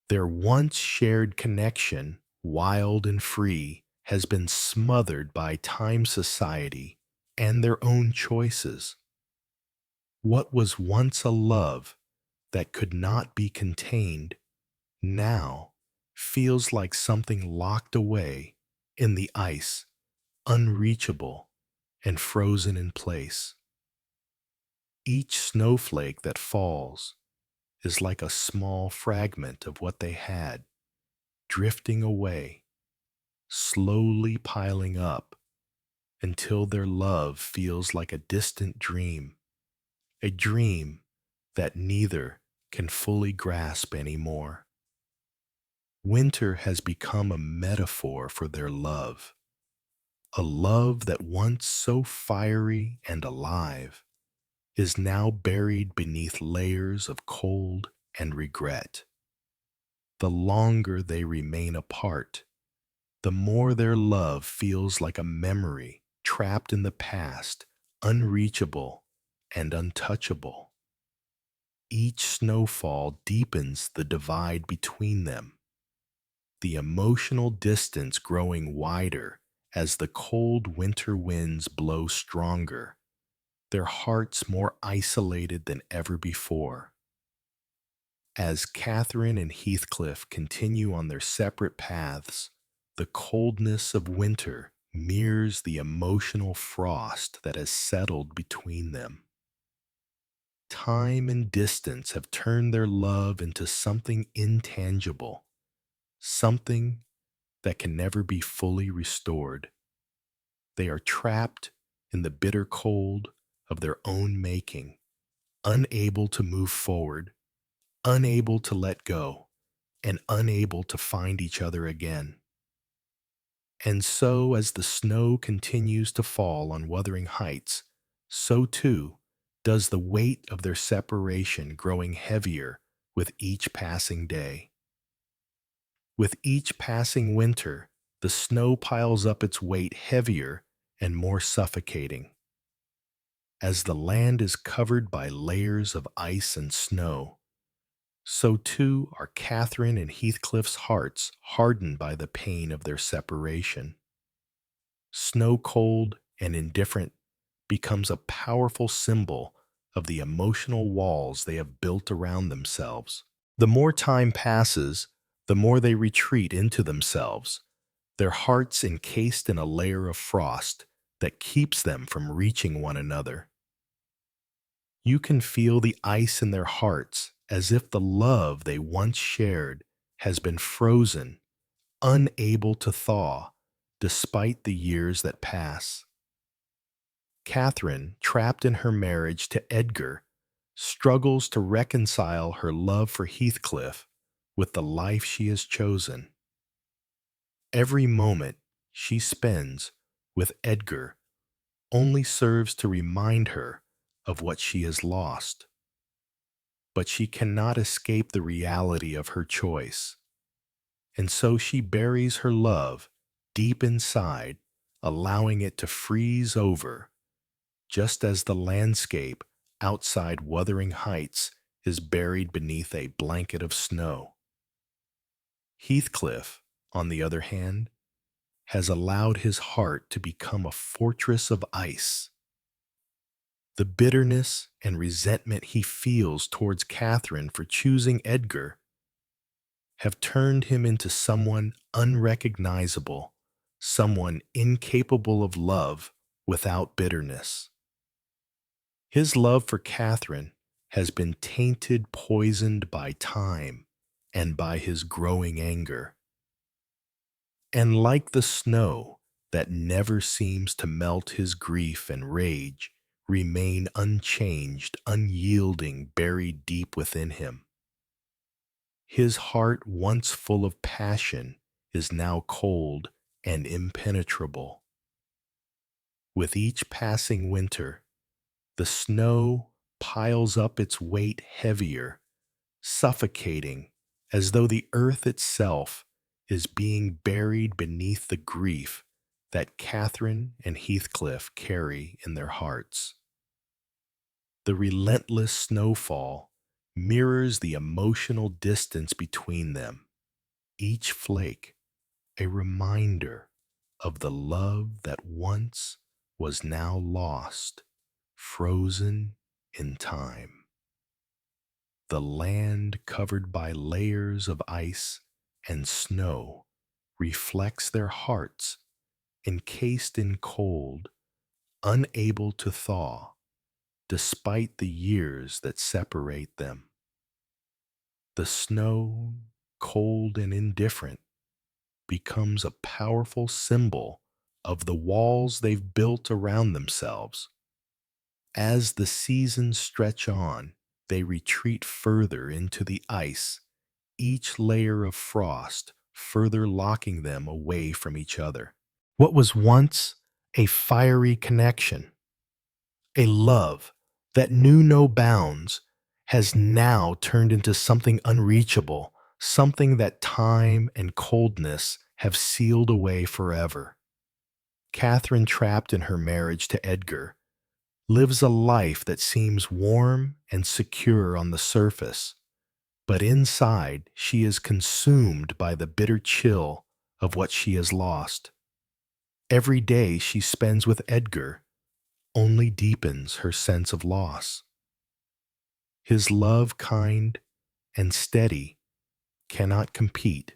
Their once shared connection, wild and free, has been smothered by time, society, and their own choices. What was once a love that could not be contained now feels like something locked away in the ice, unreachable and frozen in place. Each snowflake that falls is like a small fragment of what they had, drifting away, slowly piling up until their love feels like a distant dream, a dream that neither can fully grasp anymore. Winter has become a metaphor for their love, a love that once so fiery and alive is now buried beneath layers of cold and regret. The longer they remain apart, the more their love feels like a memory trapped in the past, unreachable and untouchable. Each snowfall deepens the divide between them, the emotional distance growing wider as the cold winter winds blow stronger, their hearts more isolated than ever before. As Catherine and Heathcliff continue on their separate paths, the coldness of winter mirrors the emotional frost that has settled between them. Time and distance have turned their love into something intangible, something that can never be fully restored. They are trapped in the bitter cold of their own making, unable to move forward, unable to let go, and unable to find each other again. And so, as the snow continues to fall on Wuthering Heights, so too does the weight of their separation growing heavier with each passing day. With each passing winter, the snow piles up its weight heavier and more suffocating. As the land is covered by layers of ice and snow, so too are Catherine and Heathcliff's hearts hardened by the pain of their separation. Snow cold and indifferent becomes a powerful symbol of the emotional walls they have built around themselves. The more time passes, the more they retreat into themselves, their hearts encased in a layer of frost that keeps them from reaching one another. You can feel the ice in their hearts as if the love they once shared has been frozen, unable to thaw, despite the years that pass. Catherine, trapped in her marriage to Edgar, struggles to reconcile her love for Heathcliff with the life she has chosen. Every moment she spends with Edgar only serves to remind her of what she has lost. But she cannot escape the reality of her choice. And so she buries her love deep inside, allowing it to freeze over, just as the landscape outside Wuthering Heights is buried beneath a blanket of snow. Heathcliff, on the other hand, has allowed his heart to become a fortress of ice. The bitterness and resentment he feels towards Catherine for choosing Edgar have turned him into someone unrecognizable, someone incapable of love without bitterness. His love for Catherine has been tainted, poisoned by time and by his growing anger. And like the snow that never seems to melt, his grief and rage remain unchanged, unyielding, buried deep within him. His heart, once full of passion, is now cold and impenetrable. With each passing winter, the snow piles up its weight heavier, suffocating, as though the earth itself is being buried beneath the grief that Catherine and Heathcliff carry in their hearts. The relentless snowfall mirrors the emotional distance between them, each flake a reminder of the love that once was now lost, frozen in time. The land, covered by layers of ice and snow, reflects their hearts, encased in cold, unable to thaw, despite the years that separate them. The snow, cold and indifferent, becomes a powerful symbol of the walls they've built around themselves. As the seasons stretch on, they retreat further into the ice, each layer of frost further locking them away from each other. What was once a fiery connection, a love that knew no bounds, has now turned into something unreachable, something that time and coldness have sealed away forever. Catherine, trapped in her marriage to Edgar, lives a life that seems warm and secure on the surface, but inside she is consumed by the bitter chill of what she has lost. Every day she spends with Edgar only deepens her sense of loss. His love, kind and steady, cannot compete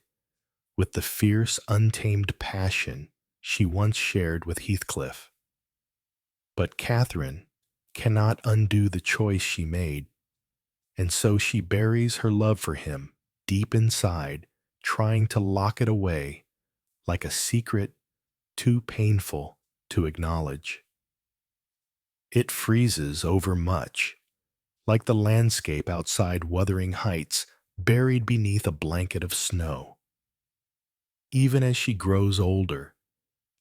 with the fierce, untamed passion she once shared with Heathcliff. But Catherine cannot undo the choice she made, and so she buries her love for him deep inside, trying to lock it away like a secret too painful to acknowledge. It freezes over much, like the landscape outside Wuthering Heights, buried beneath a blanket of snow. Even as she grows older,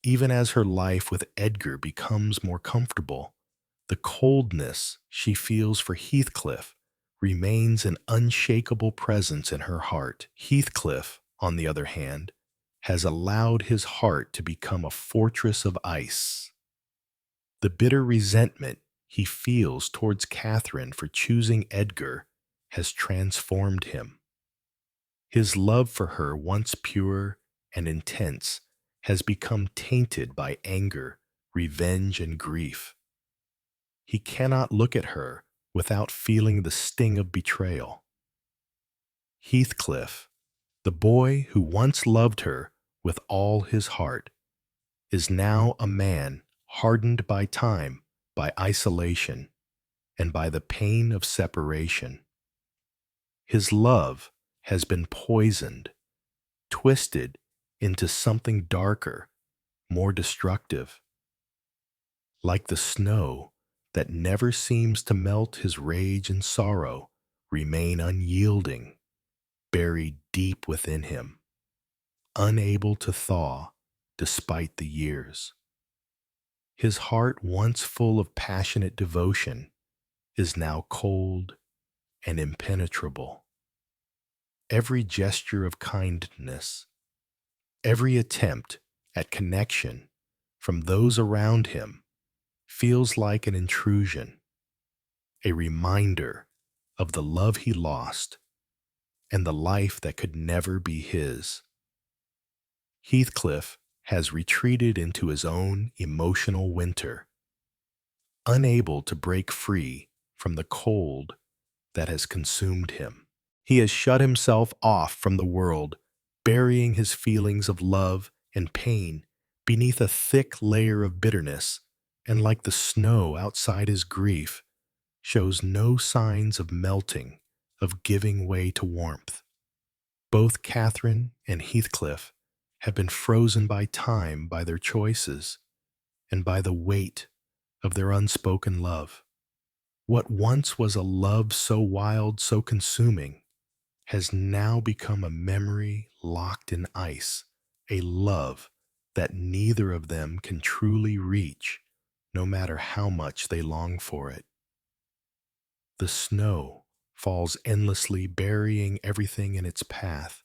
even as her life with Edgar becomes more comfortable, the coldness she feels for Heathcliff remains an unshakable presence in her heart. Heathcliff, on the other hand, has allowed his heart to become a fortress of ice. The bitter resentment he feels towards Catherine for choosing Edgar has transformed him. His love for her, once pure and intense, has become tainted by anger, revenge, and grief. He cannot look at her without feeling the sting of betrayal. Heathcliff, the boy who once loved her with all his heart, is now a man hardened by time, by isolation, and by the pain of separation. His love has been poisoned, twisted into something darker, more destructive. Like the snow that never seems to melt, his rage and sorrow remain unyielding, buried deep within him, unable to thaw despite the years. His heart, once full of passionate devotion, is now cold and impenetrable. every gesture of kindness, every attempt at connection from those around him feels like an intrusion, a reminder of the love he lost and the life that could never be his. Heathcliff has retreated into his own emotional winter, unable to break free from the cold that has consumed him. He has shut himself off from the world, burying his feelings of love and pain beneath a thick layer of bitterness, and like the snow outside his grief, shows no signs of melting, of giving way to warmth. Both Catherine and Heathcliff have been frozen by time, by their choices, and by the weight of their unspoken love. What once was a love so wild, so consuming, has now become a memory locked in ice, a love that neither of them can truly reach, no matter how much they long for it. The snow falls endlessly, burying everything in its path,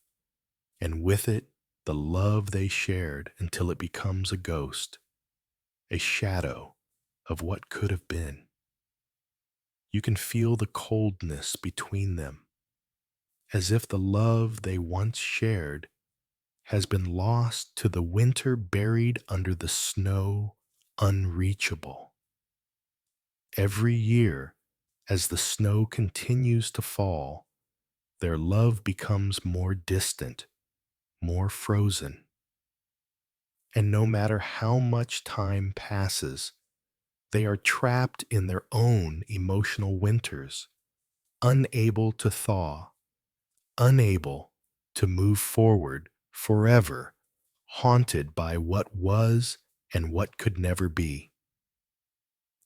and with it, the love they shared until it becomes a ghost, a shadow of what could have been. You can feel the coldness between them, as if the love they once shared has been lost to the winter, buried under the snow, unreachable. Every year, as the snow continues to fall, their love becomes more distant, more frozen. And no matter how much time passes, they are trapped in their own emotional winters, unable to thaw, unable to move forward, forever haunted by what was and what could never be.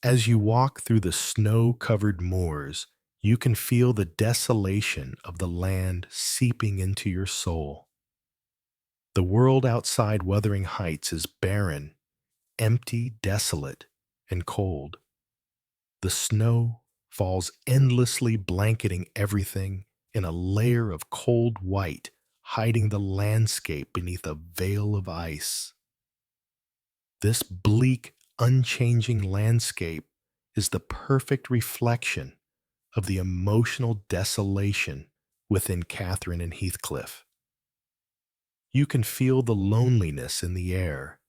As you walk through the snow-covered moors, you can feel the desolation of the land seeping into your soul. The world outside Wuthering Heights is barren, empty, desolate, and cold. The snow falls endlessly, blanketing everything in a layer of cold white, hiding the landscape beneath a veil of ice. This bleak, unchanging landscape is the perfect reflection of the emotional desolation within Catherine and Heathcliff. You can feel the loneliness in the air,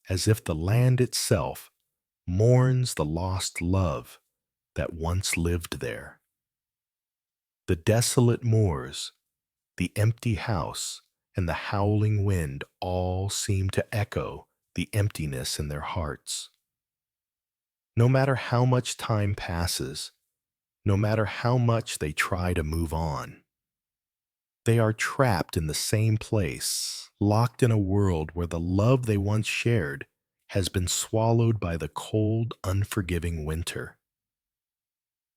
as if the land itself mourns the lost love that once lived there. The desolate moors, the empty house, and the howling wind all seem to echo the emptiness in their hearts. No matter how much time passes, no matter how much they try to move on, they are trapped in the same place, locked in a world where the love they once shared has been swallowed by the cold, unforgiving winter.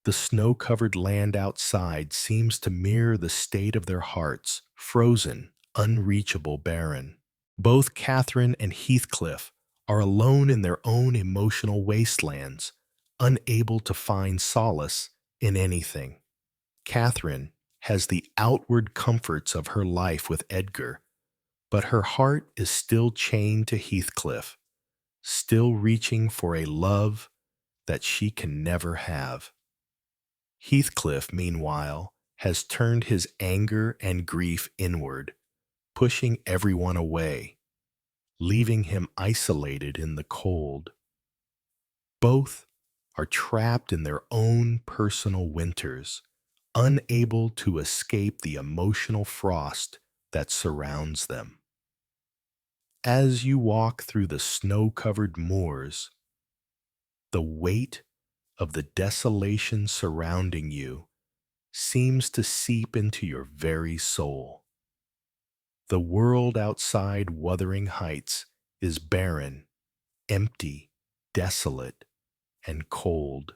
The snow-covered land outside seems to mirror the state of their hearts, frozen, unreachable, barren. Both Catherine and Heathcliff are alone in their own emotional wastelands, unable to find solace in anything. Catherine has the outward comforts of her life with Edgar, but her heart is still chained to Heathcliff, still reaching for a love that she can never have. Heathcliff, meanwhile, has turned his anger and grief inward, pushing everyone away, leaving him isolated in the cold. Both are trapped in their own personal winters, unable to escape the emotional frost that surrounds them. As you walk through the snow-covered moors, the weight of the desolation surrounding you seems to seep into your very soul. The world outside Wuthering Heights is barren, empty, desolate, and cold.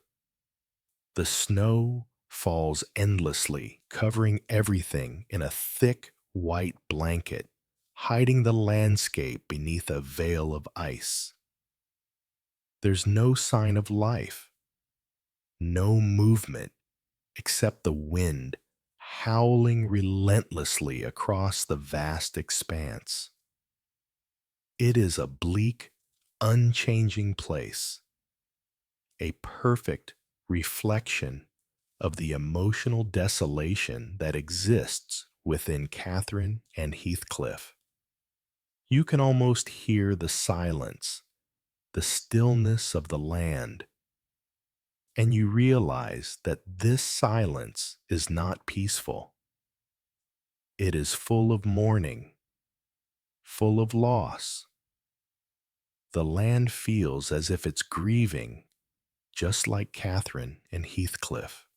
The snow falls endlessly, covering everything in a thick white blanket, hiding the landscape beneath a veil of ice. There's no sign of life, no movement except the wind howling relentlessly across the vast expanse. It is a bleak, unchanging place, a perfect reflection of the emotional desolation that exists within Catherine and Heathcliff. You can almost hear the silence, the stillness of the land, and you realize that this silence is not peaceful. It is full of mourning, full of loss. The land feels as if it's grieving, just like Catherine and Heathcliff.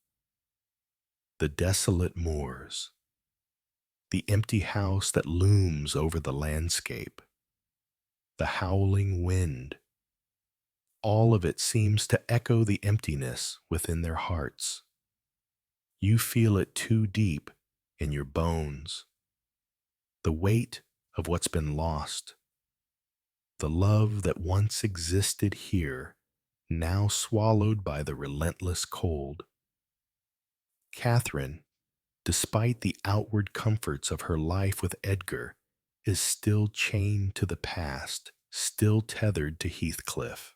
The desolate moors, the empty house that looms over the landscape, the howling wind, all of it seems to echo the emptiness within their hearts. You feel it too deep in your bones. The weight of what's been lost, the love that once existed here, now swallowed by the relentless cold. Catherine, despite the outward comforts of her life with Edgar, is still chained to the past, still tethered to Heathcliff.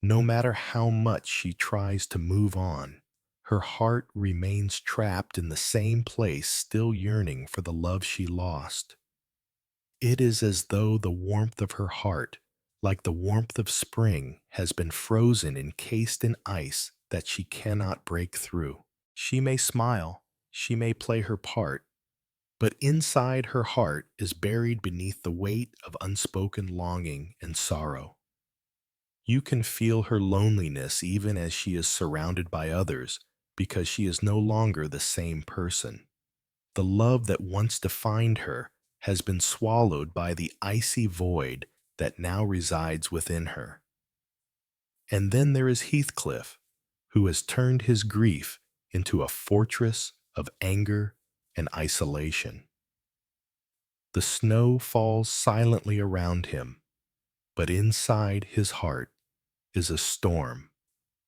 No matter how much she tries to move on, her heart remains trapped in the same place, still yearning for the love she lost. It is as though the warmth of her heart, like the warmth of spring, has been frozen, encased in ice that she cannot break through. She may smile, she may play her part, but inside her heart is buried beneath the weight of unspoken longing and sorrow. You can feel her loneliness even as she is surrounded by others, because she is no longer the same person. The love that once defined her has been swallowed by the icy void that now resides within her. And then there is Heathcliff, who has turned his grief into a fortress of anger and isolation. The snow falls silently around him, but inside his heart is a storm,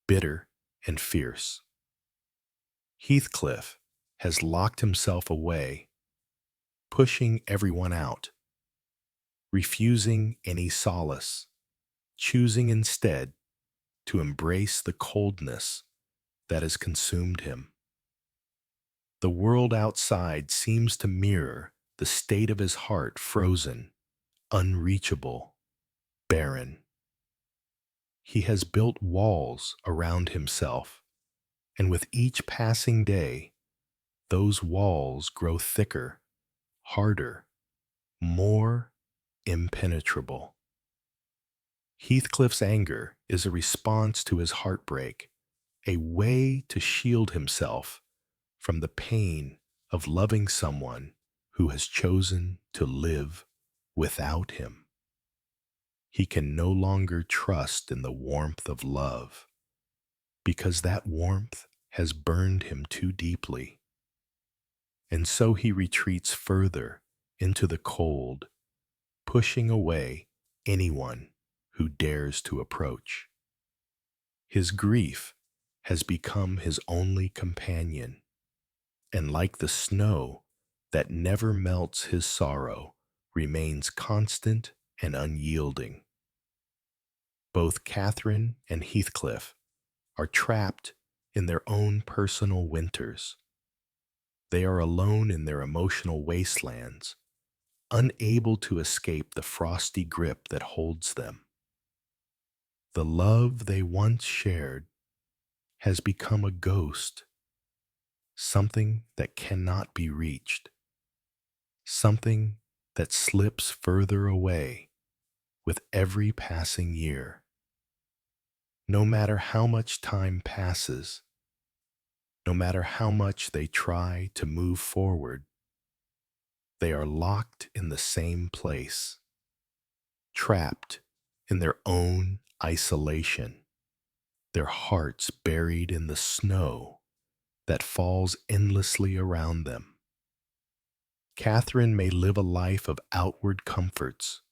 bitter and fierce. Heathcliff has locked himself away, pushing everyone out, refusing any solace, choosing instead to embrace the coldness that has consumed him. The world outside seems to mirror the state of his heart, frozen, unreachable, barren. He has built walls around himself, and with each passing day, those walls grow thicker, harder, more impenetrable. Heathcliff's anger is a response to his heartbreak, a way to shield himself from the pain of loving someone who has chosen to live without him. He can no longer trust in the warmth of love, because that warmth has burned him too deeply. And so he retreats further into the cold, pushing away anyone who dares to approach. His grief has become his only companion, and like the snow that never melts, his sorrow remains constant and unyielding. Both Catherine and Heathcliff are trapped in their own personal winters. They are alone in their emotional wastelands, unable to escape the frosty grip that holds them. The love they once shared has become a ghost, something that cannot be reached, something that slips further away with every passing year. No matter how much time passes, no matter how much they try to move forward, they are locked in the same place, trapped in their own isolation, their hearts buried in the snow that falls endlessly around them. Catherine may live a life of outward comforts,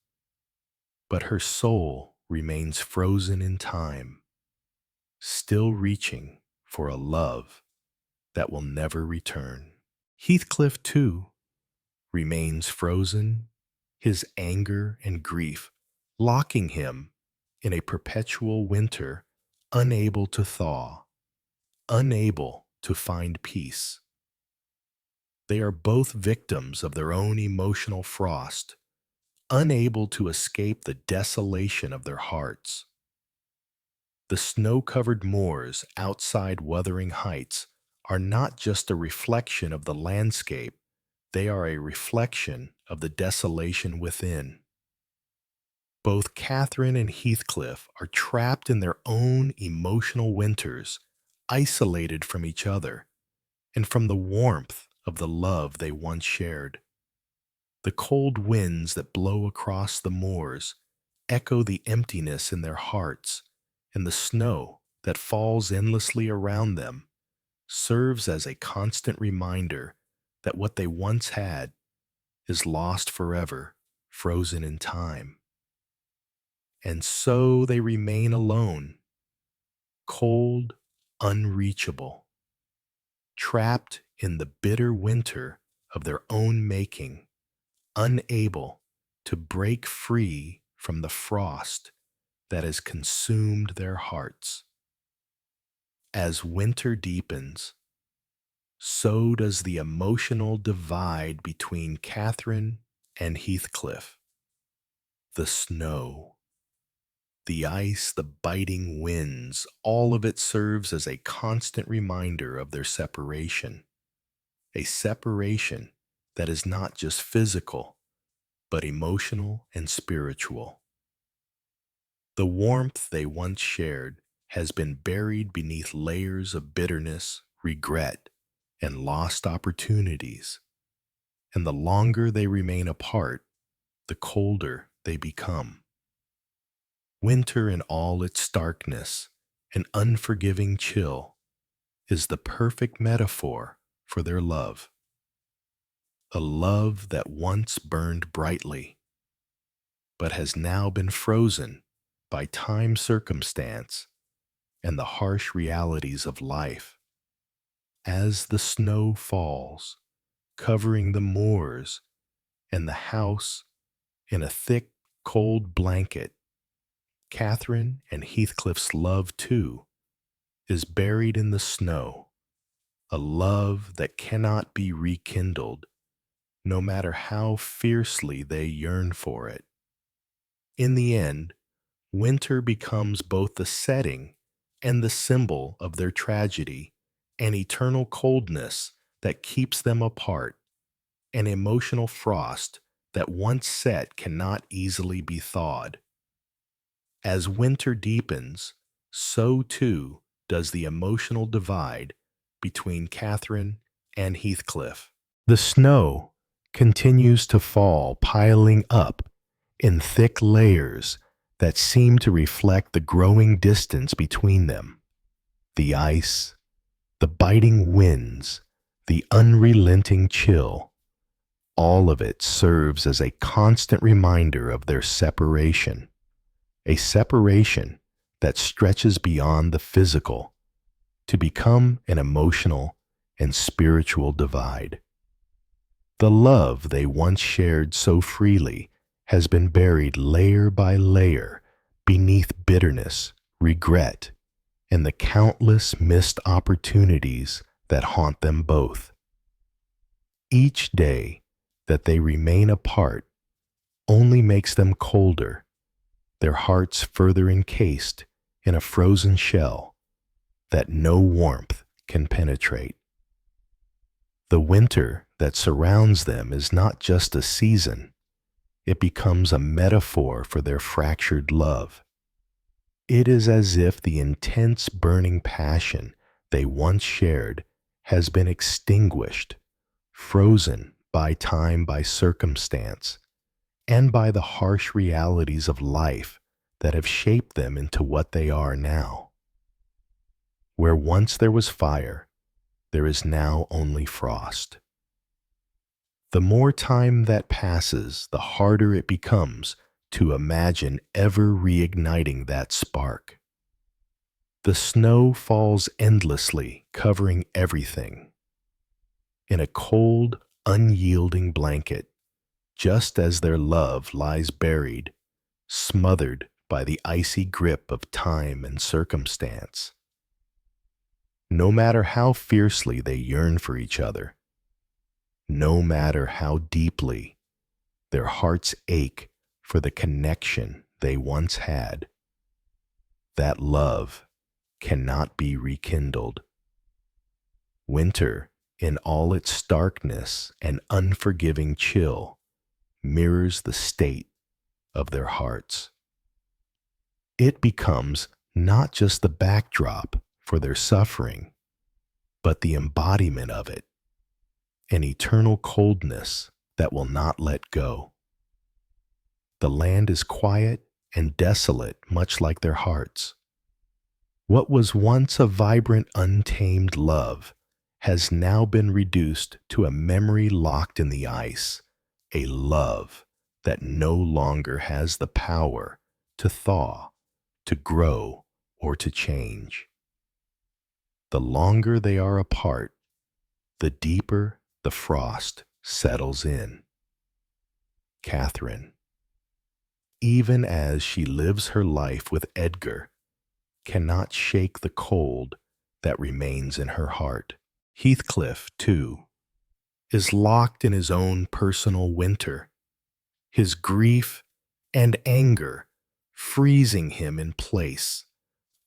but her soul remains frozen in time, still reaching for a love that will never return. Heathcliff, too, remains frozen, his anger and grief locking him in a perpetual winter, unable to thaw, unable to find peace. They are both victims of their own emotional frost, unable to escape the desolation of their hearts. The snow-covered moors outside Wuthering Heights are not just a reflection of the landscape, they are a reflection of the desolation within. Both Catherine and Heathcliff are trapped in their own emotional winters, isolated from each other and from the warmth of the love they once shared. The cold winds that blow across the moors echo the emptiness in their hearts, and the snow that falls endlessly around them serves as a constant reminder that what they once had is lost forever, frozen in time. And so they remain alone, cold, unreachable, trapped in the bitter winter of their own making, unable to break free from the frost that has consumed their hearts. As winter deepens, so does the emotional divide between Catherine and Heathcliff. The snow, the ice, the biting winds, all of it serves as a constant reminder of their separation. A separation that is not just physical, but emotional and spiritual. The warmth they once shared has been buried beneath layers of bitterness, regret, and lost opportunities. And the longer they remain apart, the colder they become. Winter in all its starkness and unforgiving chill is the perfect metaphor for their love. A love that once burned brightly, but has now been frozen by time, circumstance, and the harsh realities of life. As the snow falls, covering the moors and the house in a thick, cold blanket, Catherine and Heathcliff's love, too, is buried in the snow, a love that cannot be rekindled, no matter how fiercely they yearn for it. In the end, winter becomes both the setting and the symbol of their tragedy, an eternal coldness that keeps them apart, an emotional frost that once set cannot easily be thawed. As winter deepens, so too does the emotional divide between Catherine and Heathcliff. The snow continues to fall, piling up in thick layers that seem to reflect the growing distance between them. The ice, the biting winds, the unrelenting chill, all of it serves as a constant reminder of their separation, a separation that stretches beyond the physical to become an emotional and spiritual divide. The love they once shared so freely has been buried layer by layer beneath bitterness, regret, and the countless missed opportunities that haunt them both. Each day that they remain apart only makes them colder, their hearts further encased in a frozen shell that no warmth can penetrate. The winter that surrounds them is not just a season, it becomes a metaphor for their fractured love. It is as if the intense burning passion they once shared has been extinguished, frozen by time, by circumstance, and by the harsh realities of life that have shaped them into what they are now. Where once there was fire, there is now only frost. The more time that passes, the harder it becomes to imagine ever reigniting that spark. The snow falls endlessly, covering everything. In a cold, unyielding blanket, just as their love lies buried, smothered by the icy grip of time and circumstance. No matter how fiercely they yearn for each other, no matter how deeply their hearts ache for the connection they once had, that love cannot be rekindled. Winter, in all its starkness and unforgiving chill, mirrors the state of their hearts. It becomes not just the backdrop for their suffering, but the embodiment of it, an eternal coldness that will not let go. The land is quiet and desolate, much like their hearts. What was once a vibrant, untamed love has now been reduced to a memory locked in the ice, a love that no longer has the power to thaw, to grow, or to change. The longer they are apart, the deeper the frost settles in. Catherine, even as she lives her life with Edgar, cannot shake the cold that remains in her heart. Heathcliff, too, is locked in his own personal winter, his grief and anger freezing him in place,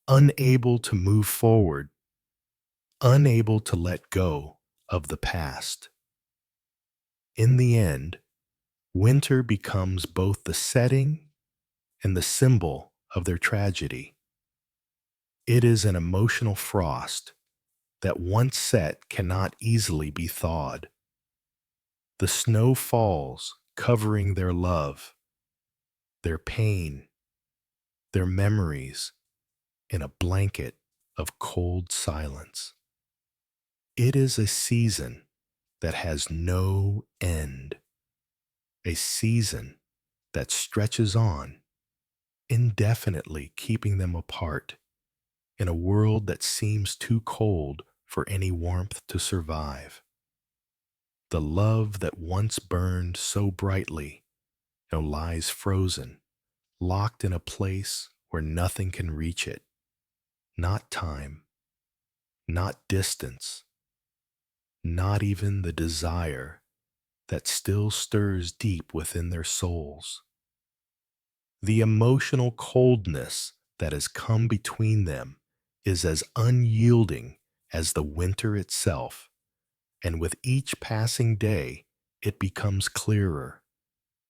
unable to move forward, unable to let go of the past. In the end, winter becomes both the setting and the symbol of their tragedy. It is an emotional frost that once set cannot easily be thawed. The snow falls, covering their love, their pain, their memories in a blanket of cold silence. It is a season that has no end, a season that stretches on, indefinitely keeping them apart in a world that seems too cold for any warmth to survive. The love that once burned so brightly now lies frozen, locked in a place where nothing can reach it, not time, not distance, not even the desire that still stirs deep within their souls. The emotional coldness that has come between them is as unyielding as the winter itself, and with each passing day, it becomes clearer.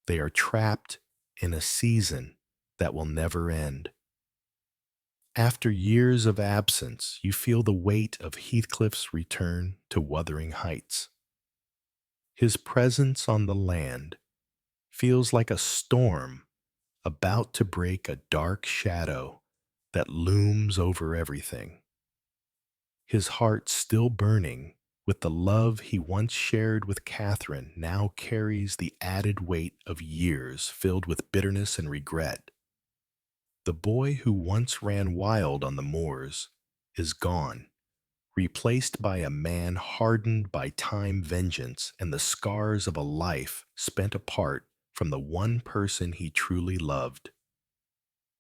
They are trapped in a season that will never end. After years of absence, you feel the weight of Heathcliff's return to Wuthering Heights. His presence on the land feels like a storm about to break a dark shadow that looms over everything. His heart still burning with the love he once shared with Catherine now carries the added weight of years filled with bitterness and regret. The boy who once ran wild on the moors is gone, replaced by a man hardened by time, vengeance, and the scars of a life spent apart from the one person he truly loved.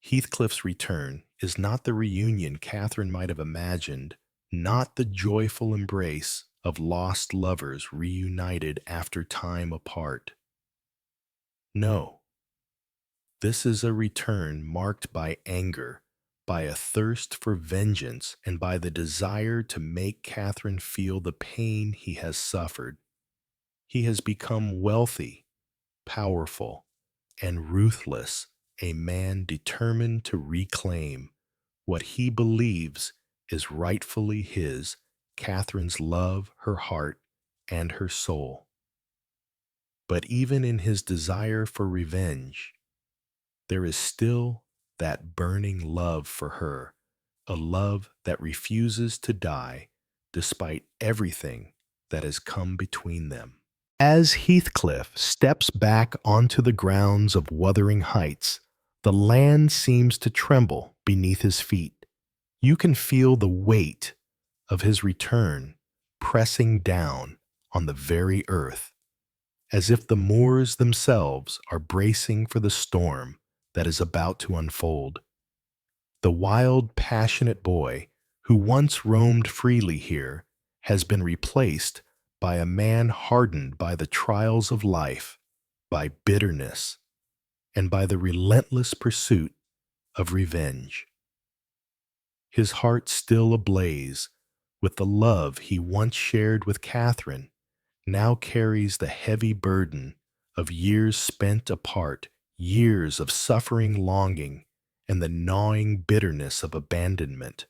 Heathcliff's return is not the reunion Catherine might have imagined, not the joyful embrace of lost lovers reunited after time apart. No, this is a return marked by anger, by a thirst for vengeance, and by the desire to make Catherine feel the pain he has suffered. He has become wealthy, powerful, and ruthless, a man determined to reclaim what he believes is rightfully his, Catherine's love, her heart, and her soul. But even in his desire for revenge, there is still that burning love for her, a love that refuses to die despite everything that has come between them. As Heathcliff steps back onto the grounds of Wuthering Heights, the land seems to tremble beneath his feet. You can feel the weight of his return pressing down on the very earth, as if the moors themselves are bracing for the storm that is about to unfold. The wild, passionate boy who once roamed freely here has been replaced by a man hardened by the trials of life, by bitterness, and by the relentless pursuit of revenge. His heart still ablaze with the love he once shared with Catherine, now carries the heavy burden of years spent apart, years of suffering longing, and the gnawing bitterness of abandonment.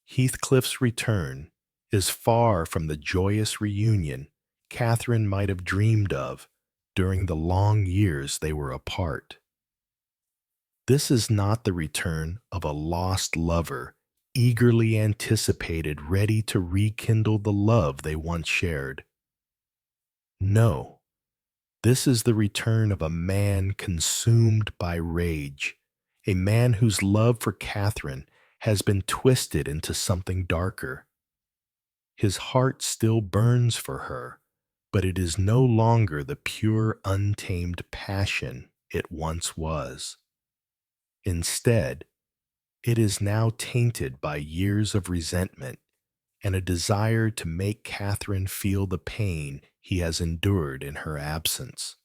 Heathcliff's return is far from the joyous reunion Catherine might have dreamed of during the long years they were apart. This is not the return of a lost lover, eagerly anticipated, ready to rekindle the love they once shared. No, this is the return of a man consumed by rage, a man whose love for Catherine has been twisted into something darker. His heart still burns for her, but it is no longer the pure, untamed passion it once was. Instead, it is now tainted by years of resentment and a desire to make Catherine feel the pain he has endured in her absence.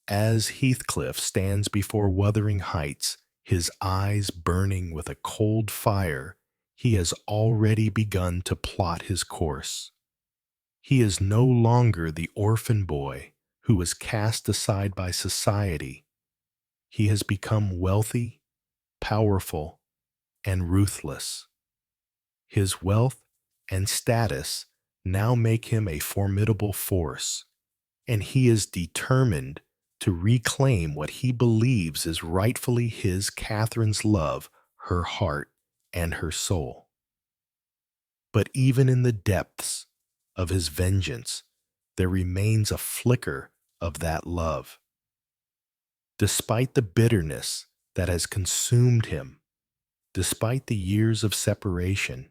As Heathcliff stands before Wuthering Heights, his eyes burning with a cold fire, he has already begun to plot his course. He is no longer the orphan boy who was cast aside by society. He has become wealthy, powerful, and ruthless. His wealth and status now make him a formidable force, and he is determined to reclaim what he believes is rightfully his, Catherine's love, her heart, and her soul. But even in the depths of his vengeance, there remains a flicker of that love. Despite the bitterness that has consumed him, despite the years of separation,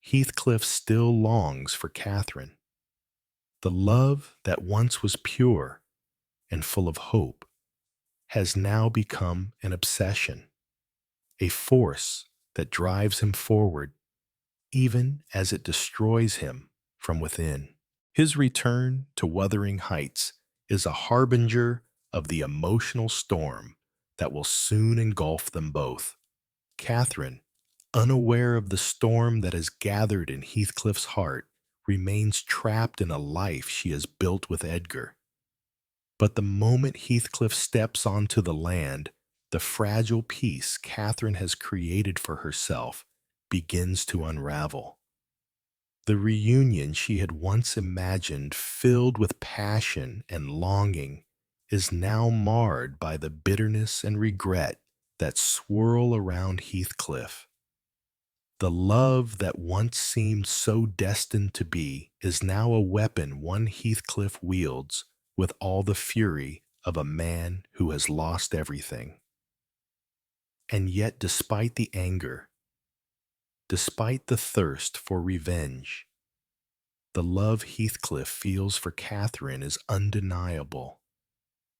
Heathcliff still longs for Catherine. The love that once was pure and full of hope has now become an obsession, a force that drives him forward, even as it destroys him from within. His return to Wuthering Heights is a harbinger of the emotional storm that will soon engulf them both. Catherine, unaware of the storm that has gathered in Heathcliff's heart, remains trapped in a life she has built with Edgar. But the moment Heathcliff steps onto the land, the fragile peace Catherine has created for herself begins to unravel. The reunion she had once imagined filled with passion and longing is now marred by the bitterness and regret that swirl around Heathcliff. The love that once seemed so destined to be is now a weapon one Heathcliff wields with all the fury of a man who has lost everything. And yet, despite the anger, despite the thirst for revenge, the love Heathcliff feels for Catherine is undeniable.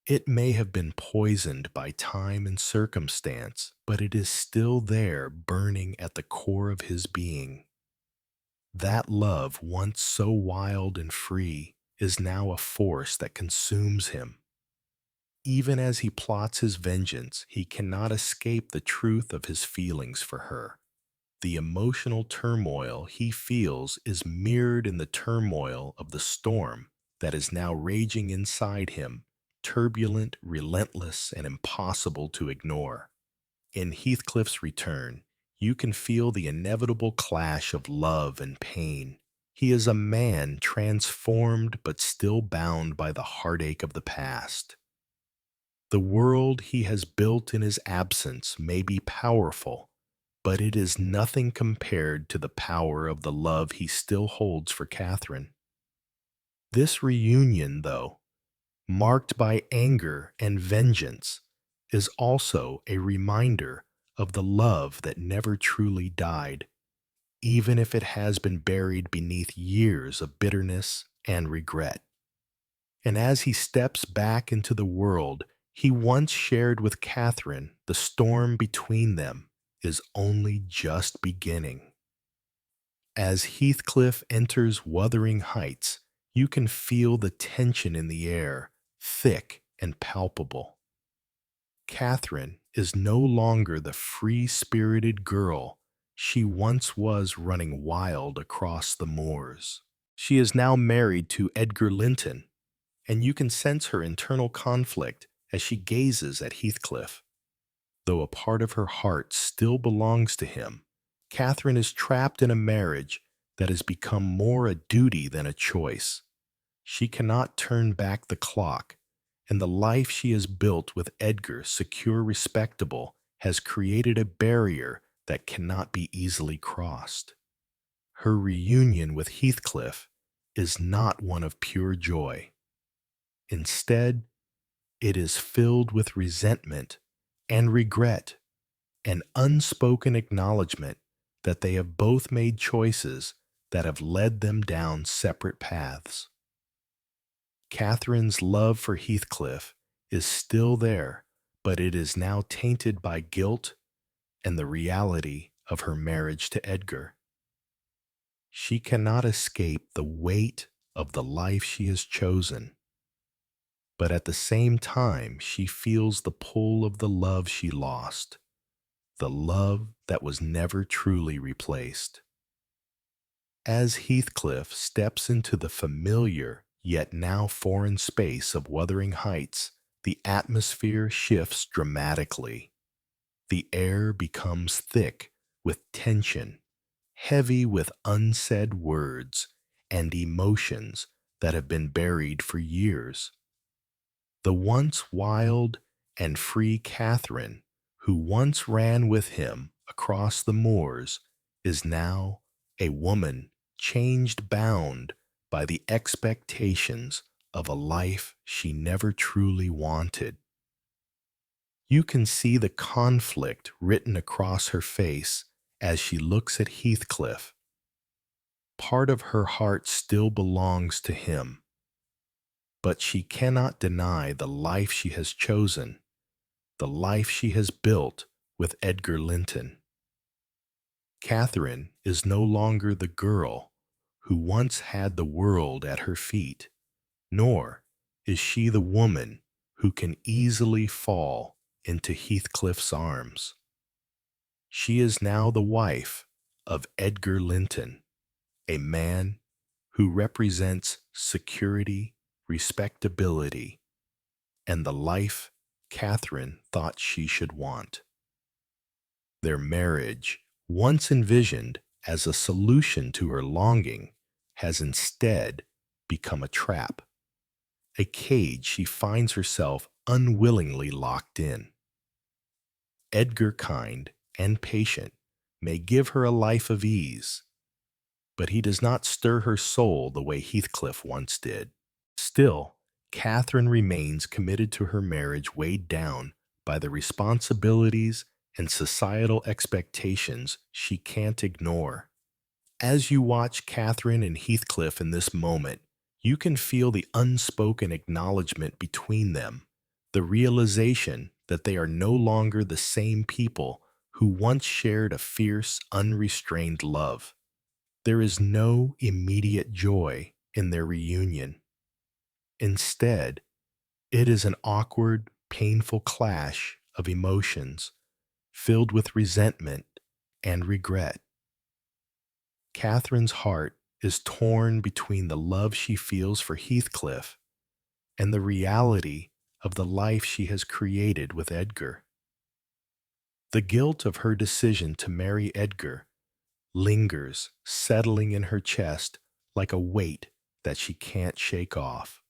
It may have been poisoned by time and circumstance, but it is still there, burning at the core of his being. That love, once so wild and free, is now a force that consumes him. Even as he plots his vengeance, he cannot escape the truth of his feelings for her. The emotional turmoil he feels is mirrored in the turmoil of the storm that is now raging inside him, turbulent, relentless, and impossible to ignore. In Heathcliff's return, you can feel the inevitable clash of love and pain. He is a man transformed but still bound by the heartache of the past. The world he has built in his absence may be powerful, but it is nothing compared to the power of the love he still holds for Catherine. This reunion, though, marked by anger and vengeance, is also a reminder of the love that never truly died, even if it has been buried beneath years of bitterness and regret. And as he steps back into the world he once shared with Catherine, the storm between them is only just beginning. As Heathcliff enters Wuthering Heights, you can feel the tension in the air, thick and palpable. Catherine is no longer the free-spirited girl she once was, running wild across the moors. She is now married to Edgar Linton, and you can sense her internal conflict as she gazes at Heathcliff. Though a part of her heart still belongs to him, Catherine is trapped in a marriage that has become more a duty than a choice. She cannot turn back the clock, and the life she has built with Edgar, secure, respectable, has created a barrier that cannot be easily crossed. Her reunion with Heathcliff is not one of pure joy. Instead, it is filled with resentment and regret, an unspoken acknowledgement that they have both made choices that have led them down separate paths. Catherine's love for Heathcliff is still there, but it is now tainted by guilt and the reality of her marriage to Edgar. She cannot escape the weight of the life she has chosen, but at the same time she feels the pull of the love she lost, the love that was never truly replaced. As Heathcliff steps into the familiar yet now foreign space of Wuthering Heights, the atmosphere shifts dramatically. The air becomes thick with tension, heavy with unsaid words and emotions that have been buried for years. The once wild and free Catherine, who once ran with him across the moors, is now a woman changed, bound by the expectations of a life she never truly wanted. You can see the conflict written across her face as she looks at Heathcliff. Part of her heart still belongs to him, but she cannot deny the life she has chosen, the life she has built with Edgar Linton. Catherine is no longer the girl who once had the world at her feet, nor is she the woman who can easily fall into Heathcliff's arms. She is now the wife of Edgar Linton, a man who represents security, respectability, and the life Catherine thought she should want. Their marriage, once envisioned as a solution to her longing, has instead become a trap, a cage she finds herself unwillingly locked in. Edgar, kind and patient, may give her a life of ease, but he does not stir her soul the way Heathcliff once did. Still, Catherine remains committed to her marriage, weighed down by the responsibilities and societal expectations she can't ignore. As you watch Catherine and Heathcliff in this moment, you can feel the unspoken acknowledgement between them, the realization that they are no longer the same people who once shared a fierce, unrestrained love. There is no immediate joy in their reunion. Instead, it is an awkward, painful clash of emotions filled with resentment and regret. Catherine's heart is torn between the love she feels for Heathcliff and the reality of the life she has created with Edgar. The guilt of her decision to marry Edgar lingers, settling in her chest like a weight that she can't shake off.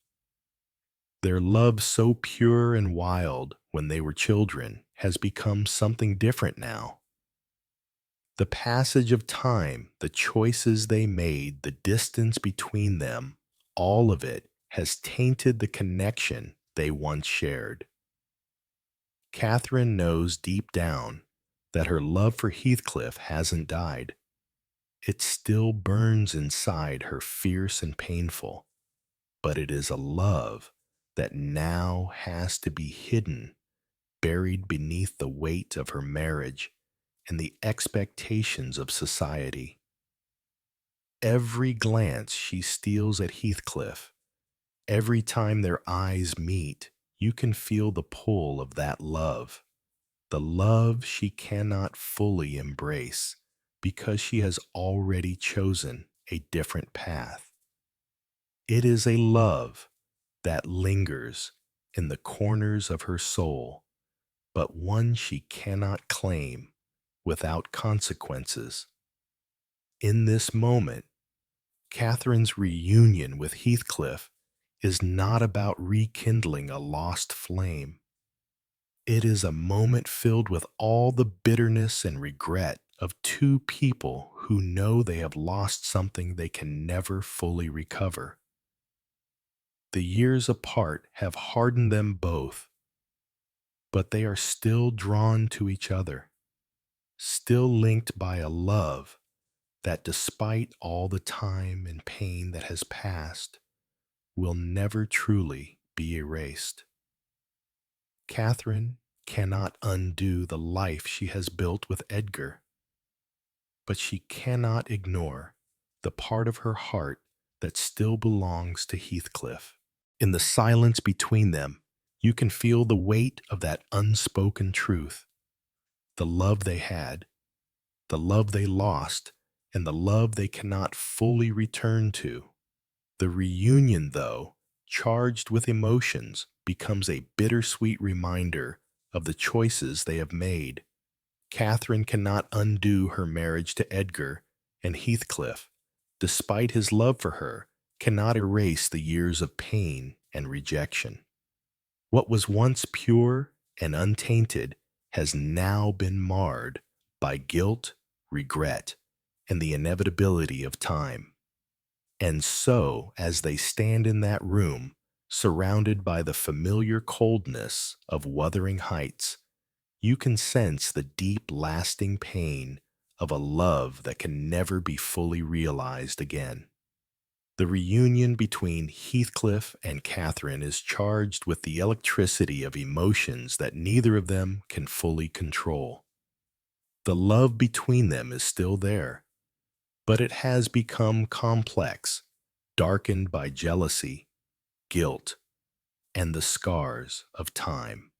Their love, so pure and wild when they were children, has become something different now. The passage of time, the choices they made, the distance between them, all of it has tainted the connection they once shared. Catherine knows deep down that her love for Heathcliff hasn't died. It still burns inside her, fierce and painful, but it is a love that now has to be hidden, buried beneath the weight of her marriage and the expectations of society. Every glance she steals at Heathcliff, every time their eyes meet, you can feel the pull of that love, the love she cannot fully embrace because she has already chosen a different path. It is a love that lingers in the corners of her soul, but one she cannot claim without consequences. In this moment, Catherine's reunion with Heathcliff is not about rekindling a lost flame. It is a moment filled with all the bitterness and regret of two people who know they have lost something they can never fully recover. The years apart have hardened them both, but they are still drawn to each other, still linked by a love that, despite all the time and pain that has passed, will never truly be erased. Catherine cannot undo the life she has built with Edgar, but she cannot ignore the part of her heart that still belongs to Heathcliff. In the silence between them, you can feel the weight of that unspoken truth. The love they had, the love they lost, and the love they cannot fully return to. The reunion, though, charged with emotions, becomes a bittersweet reminder of the choices they have made. Catherine cannot undo her marriage to Edgar, and Heathcliff, despite his love for her, cannot erase the years of pain and rejection. What was once pure and untainted has now been marred by guilt, regret, and the inevitability of time. And so, as they stand in that room, surrounded by the familiar coldness of Wuthering Heights, you can sense the deep, lasting pain of a love that can never be fully realized again. The reunion between Heathcliff and Catherine is charged with the electricity of emotions that neither of them can fully control. The love between them is still there, but it has become complex, darkened by jealousy, guilt, and the scars of time.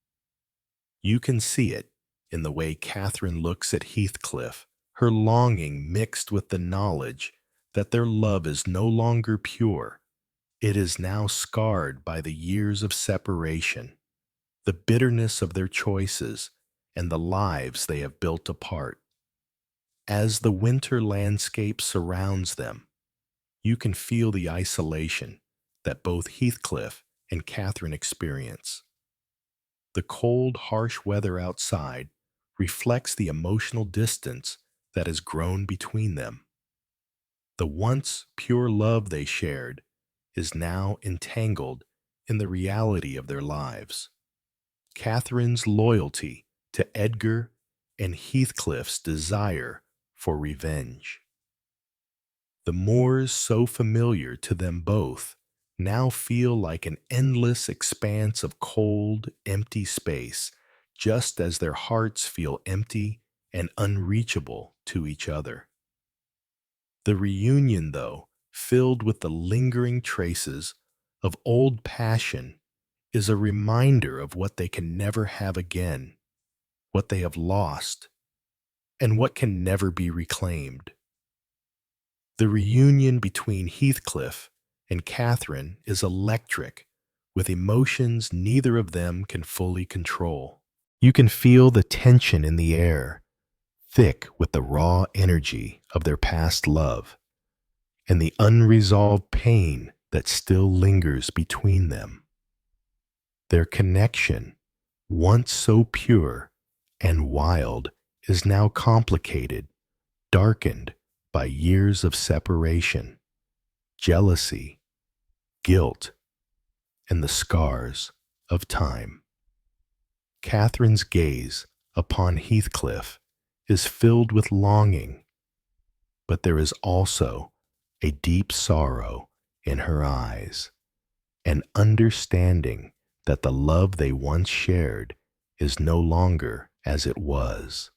You can see it in the way Catherine looks at Heathcliff, her longing mixed with the knowledge that their love is no longer pure. It is now scarred by the years of separation, the bitterness of their choices, and the lives they have built apart. As the winter landscape surrounds them, you can feel the isolation that both Heathcliff and Catherine experience. The cold, harsh weather outside reflects the emotional distance that has grown between them. The once pure love they shared is now entangled in the reality of their lives. Catherine's loyalty to Edgar and Heathcliff's desire for revenge. The moors so familiar to them both now feel like an endless expanse of cold, empty space, just as their hearts feel empty and unreachable to each other. The reunion, though, filled with the lingering traces of old passion, is a reminder of what they can never have again, what they have lost, and what can never be reclaimed. The reunion between Heathcliff and Catherine is electric, with emotions neither of them can fully control. You can feel the tension in the air, thick with the raw energy of their past love, and the unresolved pain that still lingers between them. Their connection, once so pure and wild, is now complicated, darkened by years of separation, jealousy, guilt, and the scars of time. Catherine's gaze upon Heathcliff is filled with longing, but there is also a deep sorrow in her eyes, an understanding that the love they once shared is no longer as it was.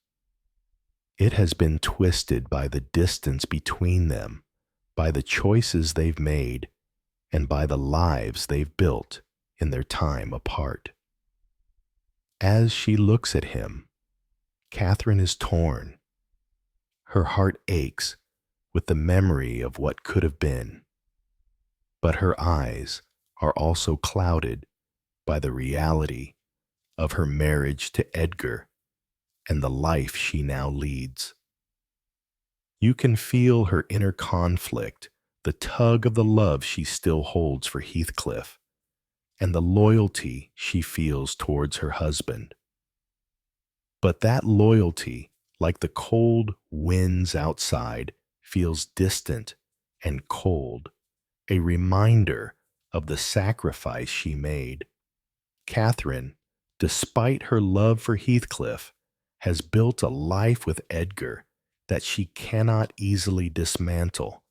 It has been twisted by the distance between them, by the choices they've made, and by the lives they've built in their time apart. As she looks at him, Catherine is torn. Her heart aches with the memory of what could have been, but her eyes are also clouded by the reality of her marriage to Edgar and the life she now leads. You can feel her inner conflict, the tug of the love she still holds for Heathcliff, and the loyalty she feels towards her husband. But that loyalty, like the cold winds outside, feels distant and cold, a reminder of the sacrifice she made. Catherine, despite her love for Heathcliff, has built a life with Edgar that she cannot easily dismantle,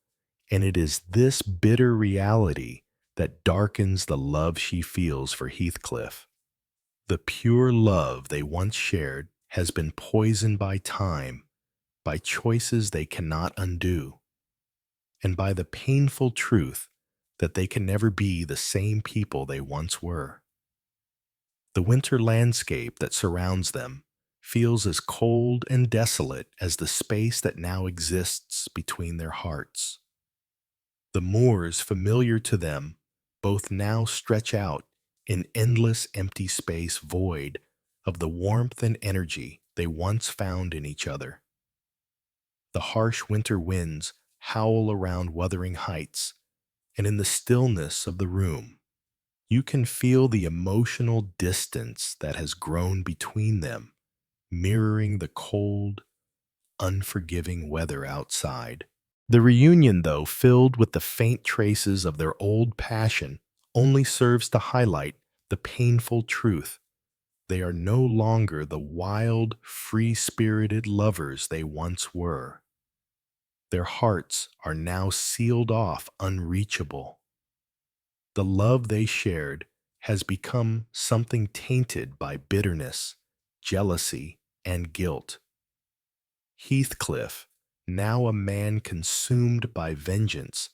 and it is this bitter reality that darkens the love she feels for Heathcliff. The pure love they once shared has been poisoned by time, by choices they cannot undo, and by the painful truth that they can never be the same people they once were. The winter landscape that surrounds them feels as cold and desolate as the space that now exists between their hearts. The moors familiar to them both now stretch out in endless empty space void of the warmth and energy they once found in each other. The harsh winter winds howl around Wuthering Heights, and in the stillness of the room, you can feel the emotional distance that has grown between them, mirroring the cold, unforgiving weather outside. The reunion, though filled with the faint traces of their old passion, only serves to highlight the painful truth. They are no longer the wild, free-spirited lovers they once were. Their hearts are now sealed off unreachable. The love they shared has become something tainted by bitterness, jealousy, and guilt. Heathcliff, now a man consumed by vengeance,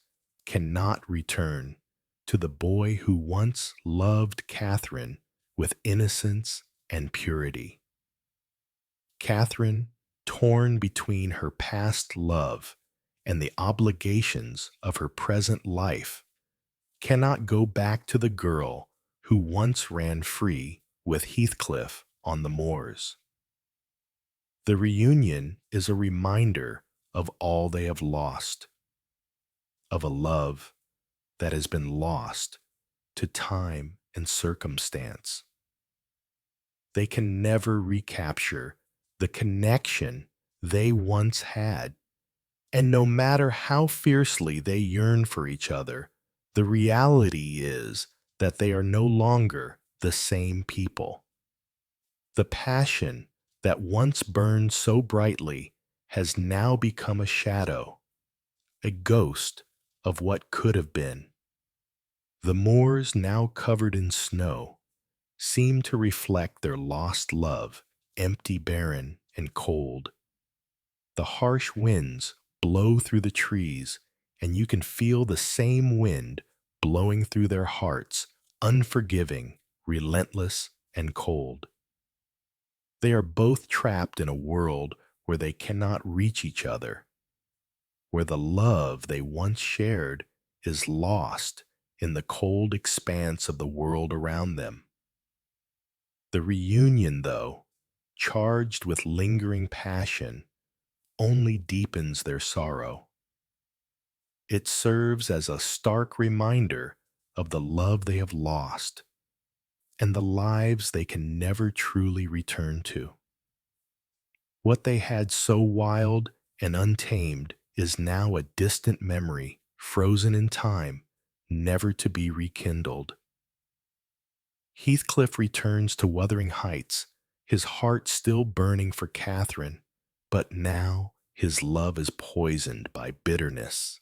cannot return to the boy who once loved Catherine with innocence and purity. Catherine, torn between her past love and the obligations of her present life, cannot go back to the girl who once ran free with Heathcliff on the moors. The reunion is a reminder of all they have lost, of a love that has been lost to time and circumstance. They can never recapture the connection they once had, and no matter how fiercely they yearn for each other, the reality is that they are no longer the same people. The passion that once burned so brightly has now become a shadow, a ghost of what could have been. The moors, now covered in snow, seem to reflect their lost love, empty, barren, and cold. The harsh winds blow through the trees, and you can feel the same wind blowing through their hearts, unforgiving, relentless, and cold. They are both trapped in a world where they cannot reach each other, where the love they once shared is lost in the cold expanse of the world around them. The reunion, though, charged with lingering passion, only deepens their sorrow. It serves as a stark reminder of the love they have lost and the lives they can never truly return to. What they had so wild and untamed is now a distant memory, frozen in time, never to be rekindled. Heathcliff returns to Wuthering Heights, his heart still burning for Catherine, but now his love is poisoned by bitterness.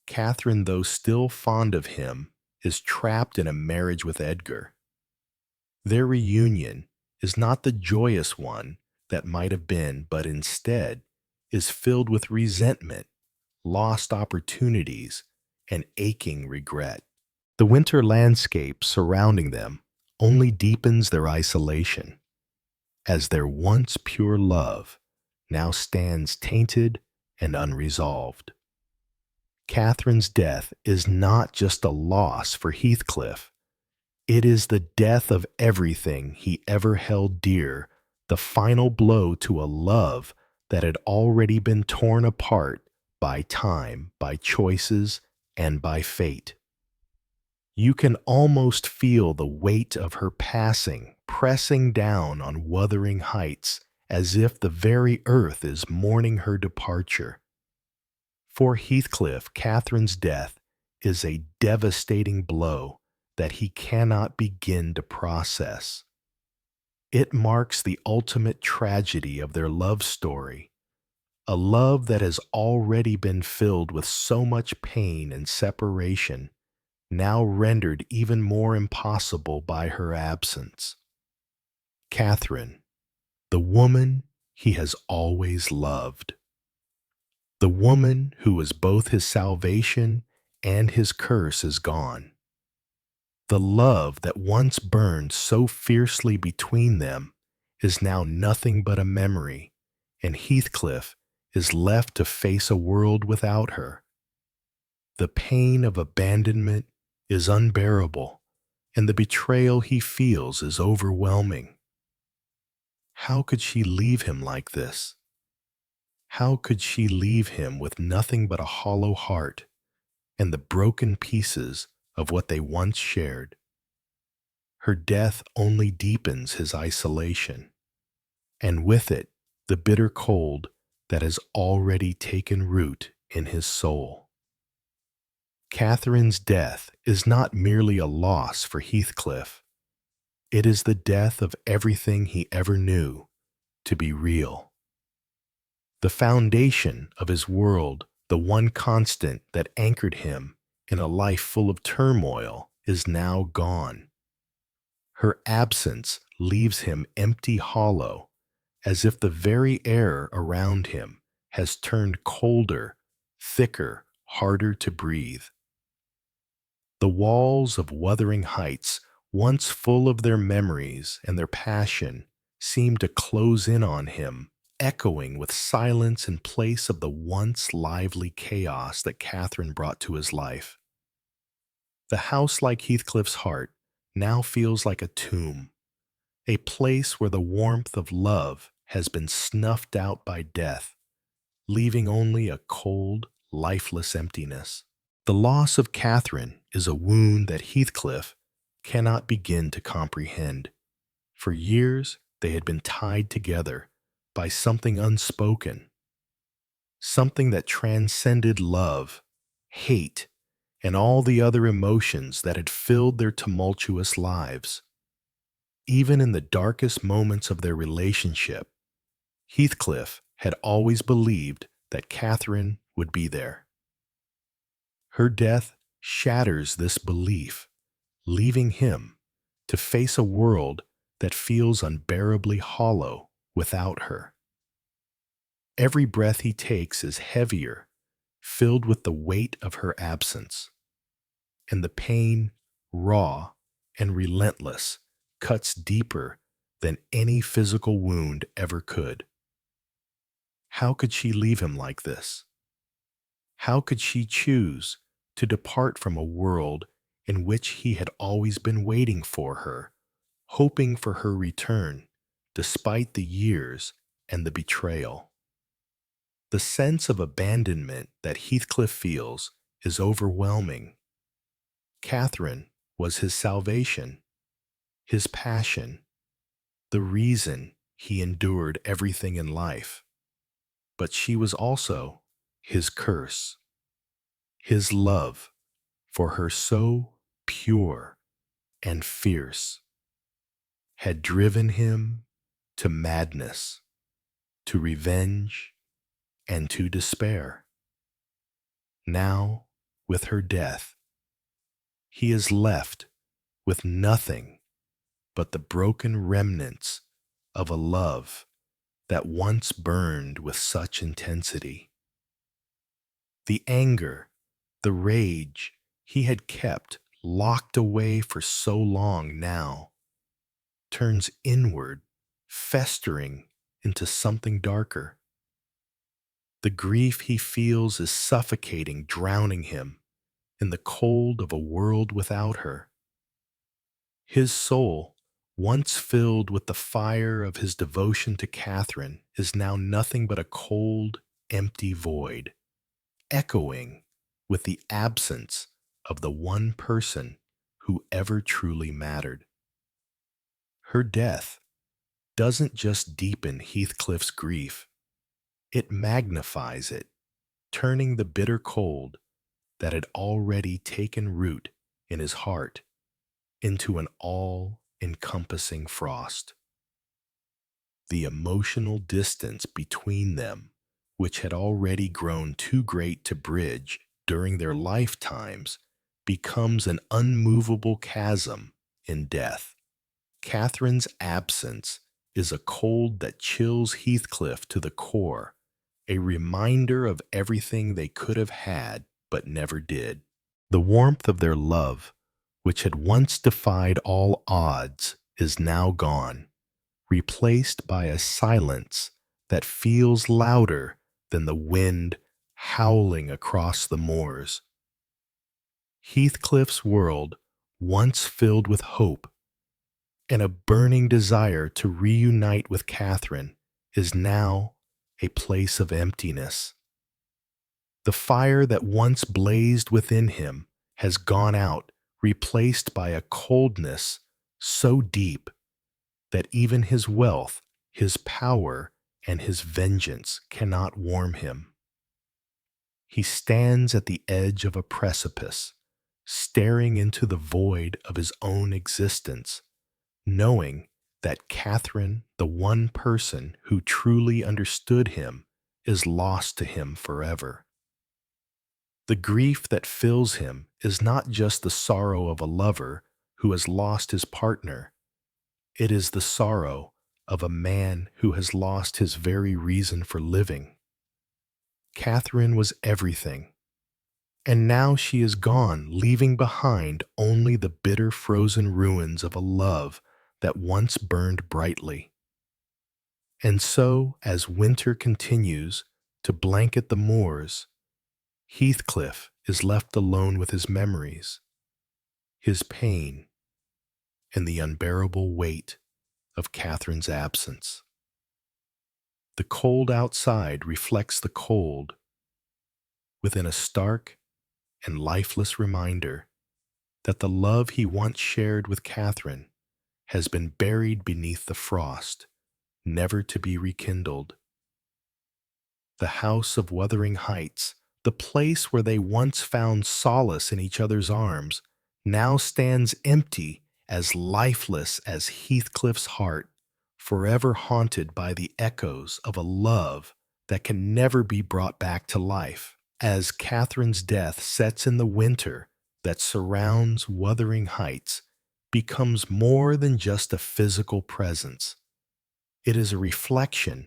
Catherine, though still fond of him, is trapped in a marriage with Edgar. Their reunion is not the joyous one that might have been, but instead is filled with resentment, lost opportunities, and aching regret. The winter landscape surrounding them only deepens their isolation, as their once pure love now stands tainted and unresolved. Catherine's death is not just a loss for Heathcliff, it is the death of everything he ever held dear, the final blow to a love that had already been torn apart by time, by choices, and by fate. You can almost feel the weight of her passing pressing down on Wuthering Heights, as if the very earth is mourning her departure. For Heathcliff, Catherine's death is a devastating blow that he cannot begin to process. It marks the ultimate tragedy of their love story, a love that has already been filled with so much pain and separation, now rendered even more impossible by her absence. Catherine, the woman he has always loved. The woman who was both his salvation and his curse is gone. The love that once burned so fiercely between them is now nothing but a memory, and Heathcliff is left to face a world without her. The pain of abandonment is unbearable, and the betrayal he feels is overwhelming. How could she leave him like this? How could she leave him with nothing but a hollow heart and the broken pieces of what they once shared? Her death only deepens his isolation, and with it, the bitter cold that has already taken root in his soul. Catherine's death is not merely a loss for Heathcliff. It is the death of everything he ever knew to be real. The foundation of his world, the one constant that anchored him in a life full of turmoil, is now gone. Her absence leaves him empty, hollow, as if the very air around him has turned colder, thicker, harder to breathe. The walls of Wuthering Heights, once full of their memories and their passion, seem to close in on him, echoing with silence in place of the once lively chaos that Catherine brought to his life. The house, like Heathcliff's heart, now feels like a tomb, a place where the warmth of love has been snuffed out by death, leaving only a cold, lifeless emptiness. The loss of Catherine is a wound that Heathcliff cannot begin to comprehend. For years, they had been tied together by something unspoken, something that transcended love, hate, and all the other emotions that had filled their tumultuous lives. Even in the darkest moments of their relationship, Heathcliff had always believed that Catherine would be there. Her death shatters this belief, leaving him to face a world that feels unbearably hollow without her. Every breath he takes is heavier, filled with the weight of her absence, and the pain, raw and relentless, cuts deeper than any physical wound ever could. How could she leave him like this? How could she choose to depart from a world in which he had always been waiting for her, hoping for her return, despite the years and the betrayal? The sense of abandonment that Heathcliff feels is overwhelming. Catherine was his salvation, his passion, the reason he endured everything in life. But she was also his curse. His love for her, so pure and fierce, had driven him to madness. to revenge, and to despair. Now, with her death, he is left with nothing but the broken remnants of a love that once burned with such intensity. The anger, the rage he had kept locked away for so long now turns inward, festering into something darker. The grief he feels is suffocating, drowning him in the cold of a world without her. His soul, once filled with the fire of his devotion to Catherine, is now nothing but a cold, empty void, echoing with the absence of the one person who ever truly mattered. Her death doesn't just deepen Heathcliff's grief, it magnifies it, turning the bitter cold that had already taken root in his heart into an all-encompassing frost. The emotional distance between them, which had already grown too great to bridge during their lifetimes, becomes an unmovable chasm in death. Catherine's absence is a cold that chills Heathcliff to the core, a reminder of everything they could have had but never did. The warmth of their love, which had once defied all odds, is now gone, replaced by a silence that feels louder than the wind howling across the moors. Heathcliff's world, once filled with hope and a burning desire to reunite with Catherine, is now a place of emptiness. The fire that once blazed within him has gone out, replaced by a coldness so deep that even his wealth, his power, and his vengeance cannot warm him. He stands at the edge of a precipice, staring into the void of his own existence, knowing that Catherine, the one person who truly understood him, is lost to him forever. The grief that fills him is not just the sorrow of a lover who has lost his partner. It is the sorrow of a man who has lost his very reason for living. Catherine was everything, and now she is gone, leaving behind only the bitter frozen ruins of a love that once burned brightly. And so, as winter continues to blanket the moors, Heathcliff is left alone with his memories, his pain, and the unbearable weight of Catherine's absence. The cold outside reflects the cold within, a stark and lifeless reminder that the love he once shared with Catherine has been buried beneath the frost, never to be rekindled. The house of Wuthering Heights, the place where they once found solace in each other's arms, now stands empty, as lifeless as Heathcliff's heart, forever haunted by the echoes of a love that can never be brought back to life. As Catherine's death sets in, the winter that surrounds Wuthering Heights becomes more than just a physical presence. It is a reflection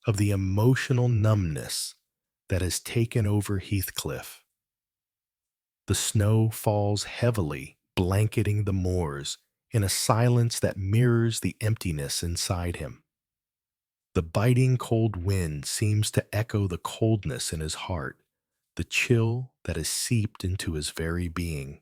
of the emotional numbness that has taken over Heathcliff. The snow falls heavily, blanketing the moors in a silence that mirrors the emptiness inside him. The biting cold wind seems to echo the coldness in his heart, the chill that has seeped into his very being.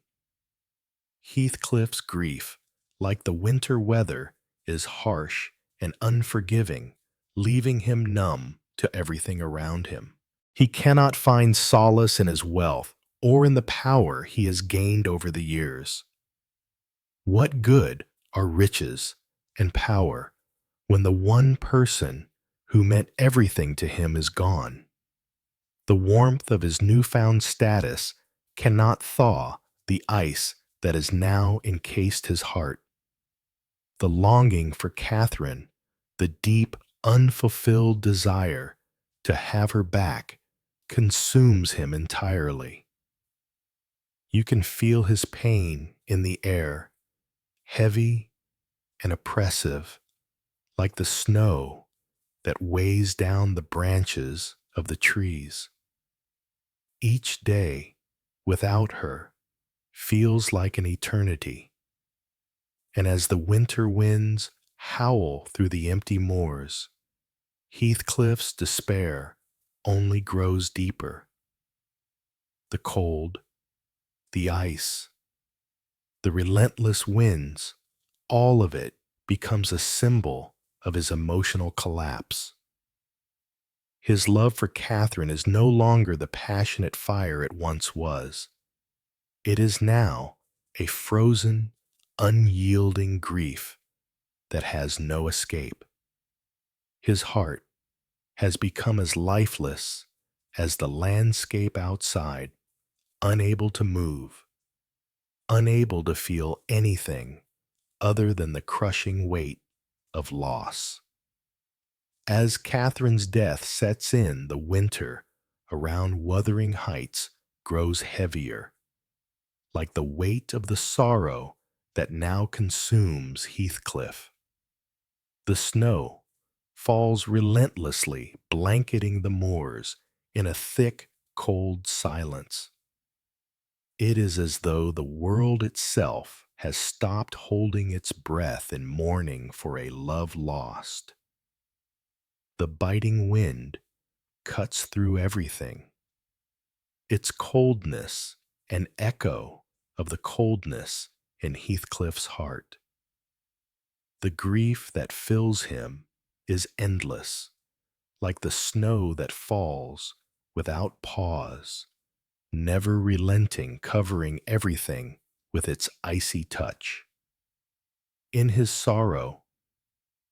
Heathcliff's grief, like the winter weather, is harsh and unforgiving, leaving him numb to everything around him. He cannot find solace in his wealth or in the power he has gained over the years. What good are riches and power when the one person who meant everything to him is gone? The warmth of his newfound status cannot thaw the ice that has now encased his heart. The longing for Catherine, the deep, unfulfilled desire to have her back consumes him entirely. You can feel his pain in the air, heavy and oppressive, like the snow that weighs down the branches of the trees. Each day without her feels like an eternity, and as the winter winds howl through the empty moors, Heathcliff's despair only grows deeper. The cold, the ice, the relentless winds, all of it becomes a symbol of his emotional collapse. His love for Catherine is no longer the passionate fire it once was. It is now a frozen, unyielding grief that has no escape. His heart has become as lifeless as the landscape outside, unable to move, unable to feel anything other than the crushing weight of loss. As Catherine's death sets in, the winter around Wuthering Heights grows heavier, like the weight of the sorrow that now consumes Heathcliff. The snow falls relentlessly, blanketing the moors in a thick, cold silence. It is as though the world itself has stopped holding its breath in mourning for a love lost. The biting wind cuts through everything. Its coldness, an echo of the coldness in Heathcliff's heart. The grief that fills him is endless, like the snow that falls without pause, never relenting, covering everything with its icy touch. In his sorrow,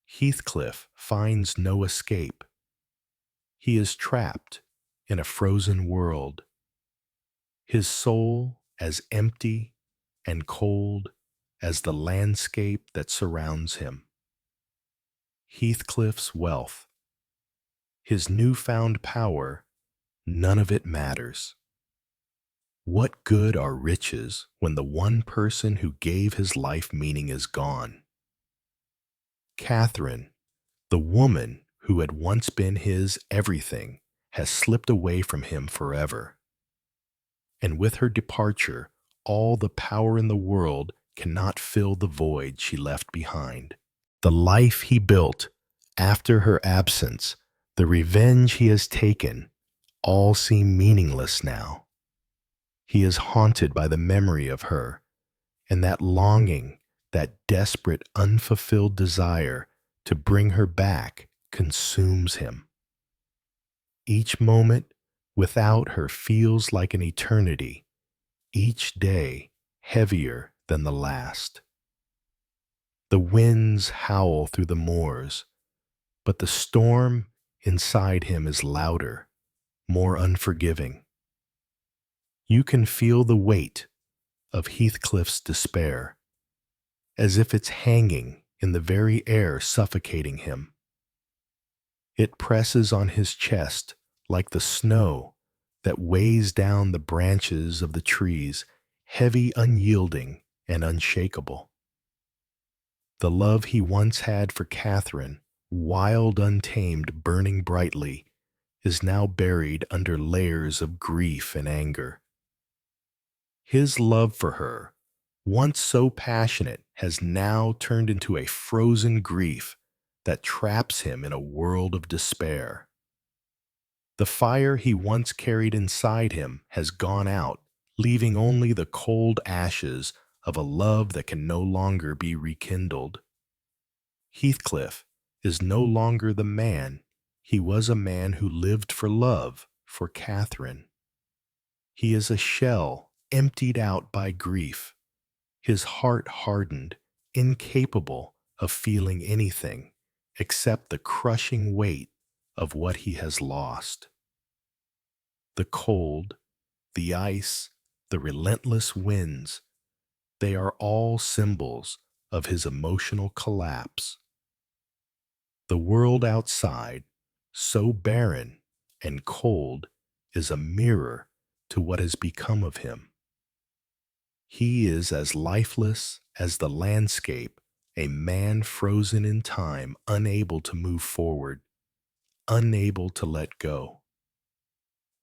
Heathcliff finds no escape. He is trapped in a frozen world, his soul as empty and cold as the landscape that surrounds him. Heathcliff's wealth, his newfound power, none of it matters. What good are riches when the one person who gave his life meaning is gone? Catherine, the woman who had once been his everything, has slipped away from him forever. And with her departure, all the power in the world cannot fill the void she left behind. The life he built after her absence, the revenge he has taken, all seem meaningless now. He is haunted by the memory of her, and that longing, that desperate, unfulfilled desire to bring her back consumes him. Each moment without her feels like an eternity, each day heavier than the last. The winds howl through the moors, but the storm inside him is louder, more unforgiving. You can feel the weight of Heathcliff's despair, as if it's hanging in the very air, suffocating him. It presses on his chest like the snow that weighs down the branches of the trees, heavy, unyielding, and unshakable. The love he once had for Catherine, wild, untamed, burning brightly, is now buried under layers of grief and anger. His love for her, once so passionate, has now turned into a frozen grief that traps him in a world of despair. The fire he once carried inside him has gone out, leaving only the cold ashes of a love that can no longer be rekindled. Heathcliff is no longer the man. He was a man who lived for love, for Catherine. He is a shell emptied out by grief, his heart hardened, incapable of feeling anything except the crushing weight of what he has lost. The cold, the ice, the relentless winds, they are all symbols of his emotional collapse. The world outside, so barren and cold, is a mirror to what has become of him. He is as lifeless as the landscape, a man frozen in time, unable to move forward, unable to let go.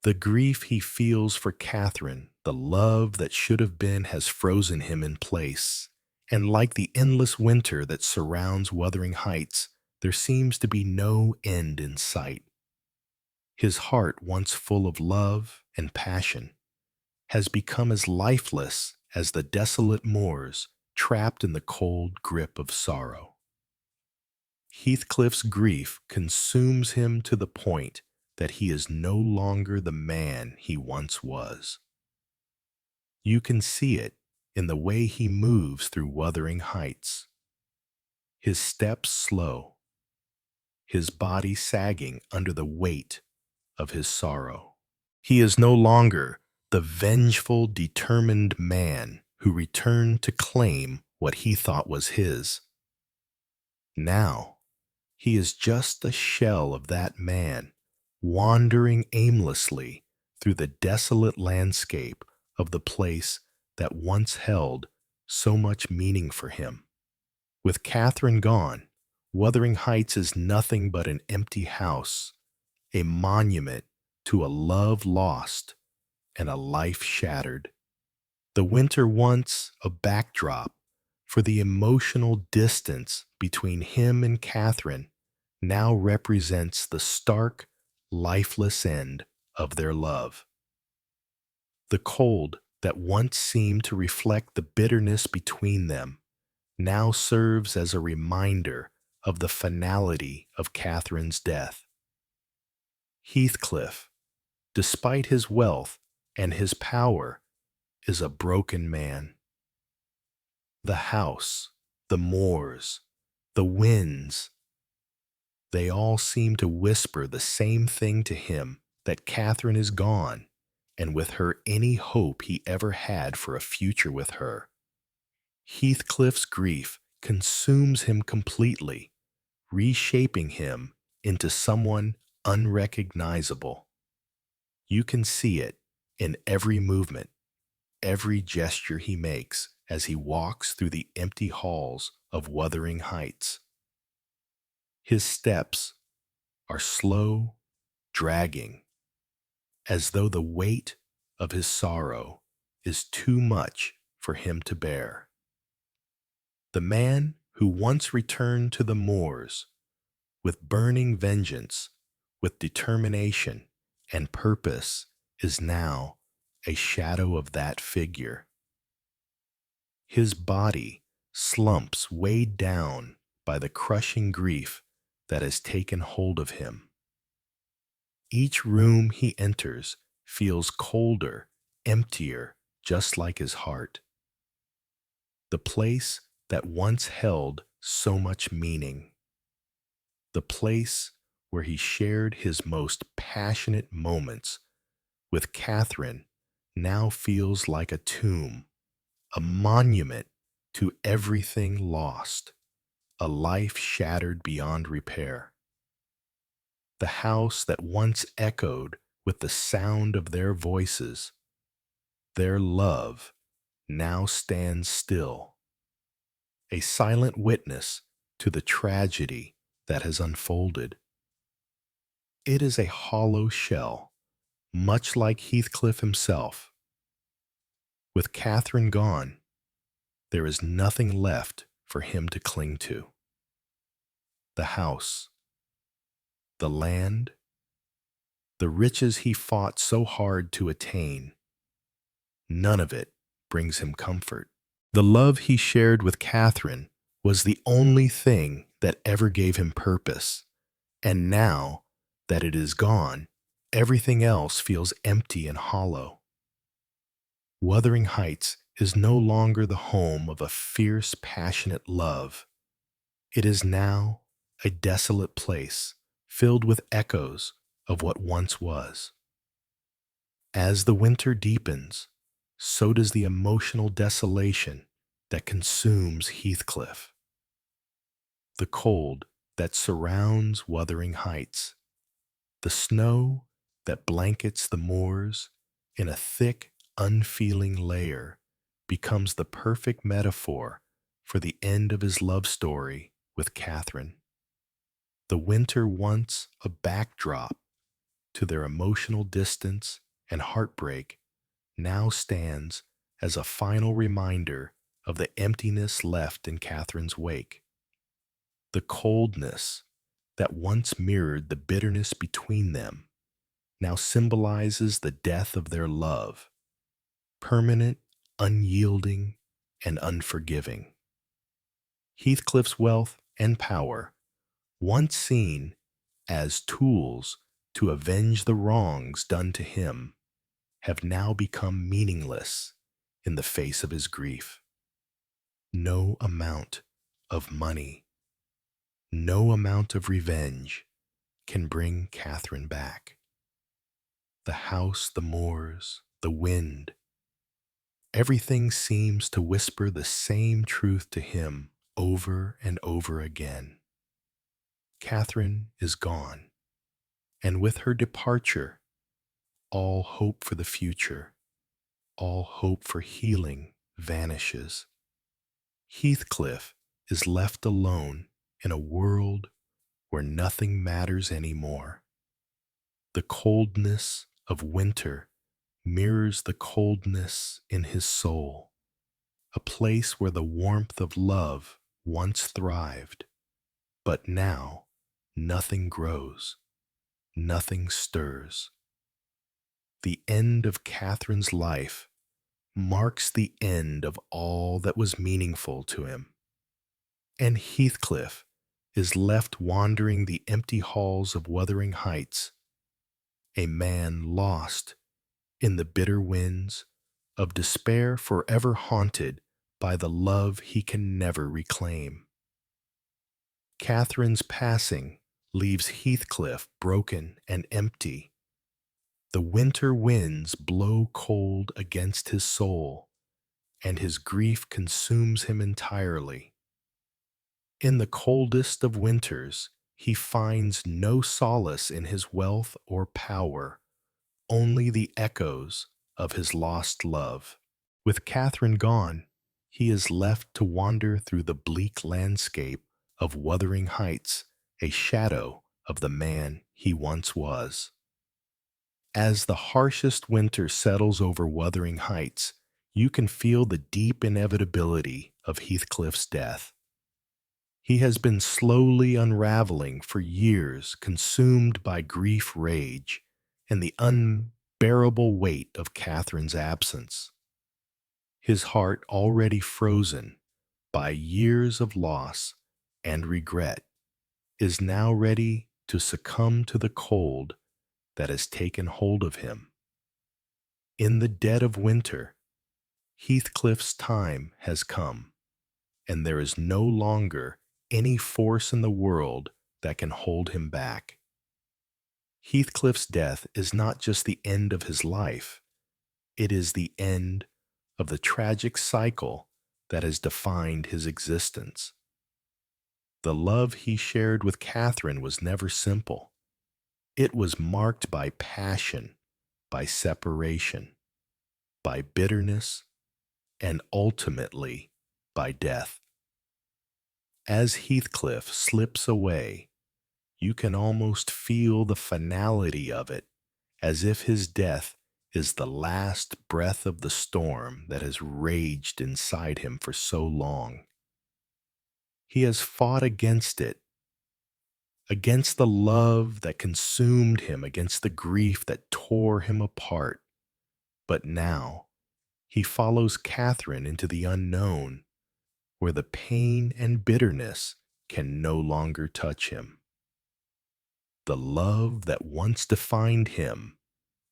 The grief he feels for Catherine, the love that should have been, has frozen him in place. And like the endless winter that surrounds Wuthering Heights, there seems to be no end in sight. His heart, once full of love and passion, has become as lifeless as the desolate moors, trapped in the cold grip of sorrow. Heathcliff's grief consumes him to the point that he is no longer the man he once was. You can see it in the way he moves through Wuthering Heights. His steps slow, his body sagging under the weight of his sorrow. He is no longer the vengeful, determined man who returned to claim what he thought was his. Now, he is just the shell of that man, wandering aimlessly through the desolate landscape of the place that once held so much meaning for him. With Catherine gone, Wuthering Heights is nothing but an empty house, a monument to a love lost and a life shattered. The winter, once a backdrop for the emotional distance between him and Catherine, now represents the stark, lifeless end of their love. The cold that once seemed to reflect the bitterness between them now serves as a reminder of the finality of Catherine's death. Heathcliff, despite his wealth and his power, is a broken man. The house, the moors, the winds, they all seem to whisper the same thing to him, that Catherine is gone, and with her any hope he ever had for a future with her. Heathcliff's grief consumes him completely, reshaping him into someone unrecognizable. You can see it in every movement, every gesture he makes as he walks through the empty halls of Wuthering Heights. His steps are slow, dragging, as though the weight of his sorrow is too much for him to bear. The man who once returned to the moors with burning vengeance, with determination and purpose, is now a shadow of that figure. His body slumps, weighed down by the crushing grief that has taken hold of him. Each room he enters feels colder, emptier, just like his heart. The place that once held so much meaning. The place where he shared his most passionate moments with Catherine now feels like a tomb, a monument to everything lost, a life shattered beyond repair. The house that once echoed with the sound of their voices, their love, now stands still, a silent witness to the tragedy that has unfolded. It is a hollow shell, much like Heathcliff himself. With Catherine gone, there is nothing left for him to cling to. The house, the land, the riches he fought so hard to attain, none of it brings him comfort. The love he shared with Catherine was the only thing that ever gave him purpose, and now that it is gone, everything else feels empty and hollow. Wuthering Heights is no longer the home of a fierce, passionate love. It is now a desolate place filled with echoes of what once was. As the winter deepens, so does the emotional desolation that consumes Heathcliff. The cold that surrounds Wuthering Heights, the snow that blankets the moors in a thick, unfeeling layer, becomes the perfect metaphor for the end of his love story with Catherine. The winter, once a backdrop to their emotional distance and heartbreak, now stands as a final reminder of the emptiness left in Catherine's wake. The coldness that once mirrored the bitterness between them now symbolizes the death of their love, permanent, unyielding, and unforgiving. Heathcliff's wealth and power, once seen as tools to avenge the wrongs done to him, have now become meaningless in the face of his grief. No amount of money, no amount of revenge can bring Catherine back. The house, the moors, the wind, everything seems to whisper the same truth to him over and over again. Catherine is gone, and with her departure, all hope for the future, all hope for healing vanishes. Heathcliff is left alone in a world where nothing matters anymore. The coldness of winter mirrors the coldness in his soul, a place where the warmth of love once thrived, but now nothing grows, nothing stirs. The end of Catherine's life marks the end of all that was meaningful to him, and Heathcliff is left wandering the empty halls of Wuthering Heights, a man lost in the bitter winds of despair, forever haunted by the love he can never reclaim. Catherine's passing leaves Heathcliff broken and empty. The winter winds blow cold against his soul, and his grief consumes him entirely. In the coldest of winters, he finds no solace in his wealth or power, only the echoes of his lost love. With Catherine gone, he is left to wander through the bleak landscape of Wuthering Heights, a shadow of the man he once was. As the harshest winter settles over Wuthering Heights, you can feel the deep inevitability of Heathcliff's death. He has been slowly unraveling for years, consumed by grief rage and the unbearable weight of Catherine's absence. His heart, already frozen by years of loss and regret, is now ready to succumb to the cold that has taken hold of him. In the dead of winter, Heathcliff's time has come, and there is no longer any force in the world that can hold him back. Heathcliff's death is not just the end of his life, it is the end of the tragic cycle that has defined his existence. The love he shared with Catherine was never simple. It was marked by passion, by separation, by bitterness, and ultimately by death. As Heathcliff slips away, you can almost feel the finality of it, as if his death is the last breath of the storm that has raged inside him for so long. He has fought against it, against the love that consumed him, against the grief that tore him apart. But now he follows Catherine into the unknown, where the pain and bitterness can no longer touch him. The love that once defined him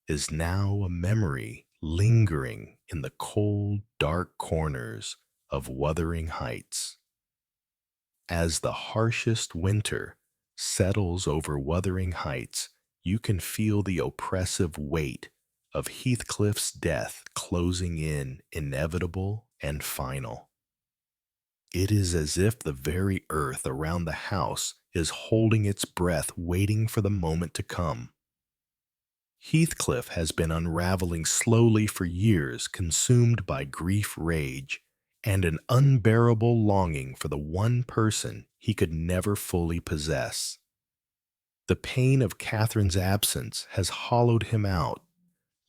is now a memory lingering in the cold, dark corners of Wuthering Heights. As the harshest winter settles over Wuthering Heights, you can feel the oppressive weight of Heathcliff's death closing in, inevitable and final. It is as if the very earth around the house is holding its breath, waiting for the moment to come. Heathcliff has been unraveling slowly for years, consumed by grief, rage, and an unbearable longing for the one person he could never fully possess. The pain of Catherine's absence has hollowed him out,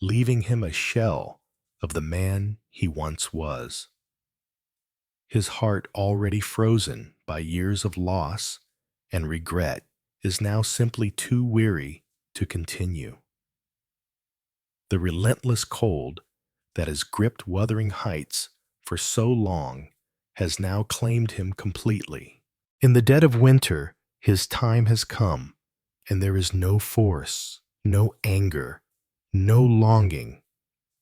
leaving him a shell of the man he once was. His heart, already frozen by years of loss and regret, is now simply too weary to continue. The relentless cold that has gripped Wuthering Heights for so long has now claimed him completely. In the dead of winter, his time has come, and there is no force, no anger, no longing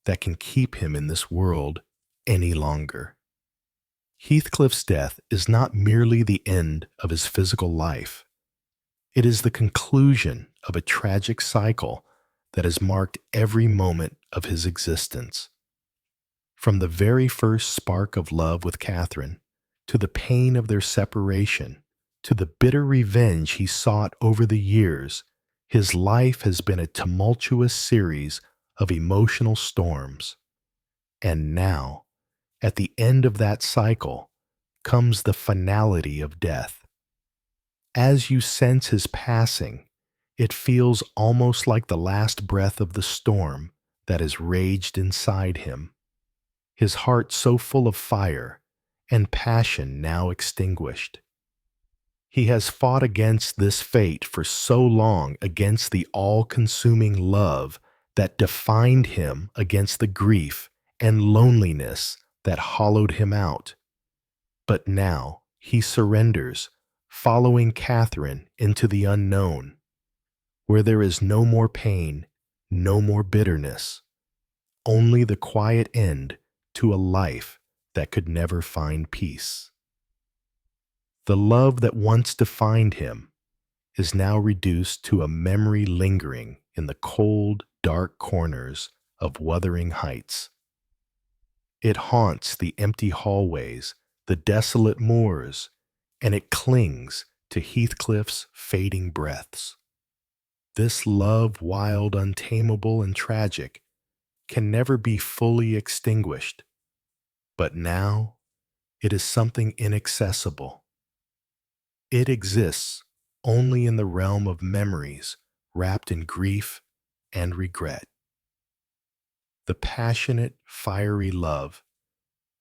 that can keep him in this world any longer. Heathcliff's death is not merely the end of his physical life. It is the conclusion of a tragic cycle that has marked every moment of his existence. From the very first spark of love with Catherine, to the pain of their separation, to the bitter revenge he sought over the years, his life has been a tumultuous series of emotional storms. And now, at the end of that cycle, comes the finality of death. As you sense his passing, it feels almost like the last breath of the storm that has raged inside him. His heart so full of fire and passion now extinguished. He has fought against this fate for so long, against the all-consuming love that defined him, against the grief and loneliness that hollowed him out. But now he surrenders, following Catherine into the unknown, where there is no more pain, no more bitterness, only the quiet end to a life that could never find peace. The love that once defined him is now reduced to a memory lingering in the cold, dark corners of Wuthering Heights. It haunts the empty hallways, the desolate moors, and it clings to Heathcliff's fading breaths. This love, wild, untamable, and tragic, can never be fully extinguished, but now it is something inaccessible. It exists only in the realm of memories wrapped in grief and regret. The passionate, fiery love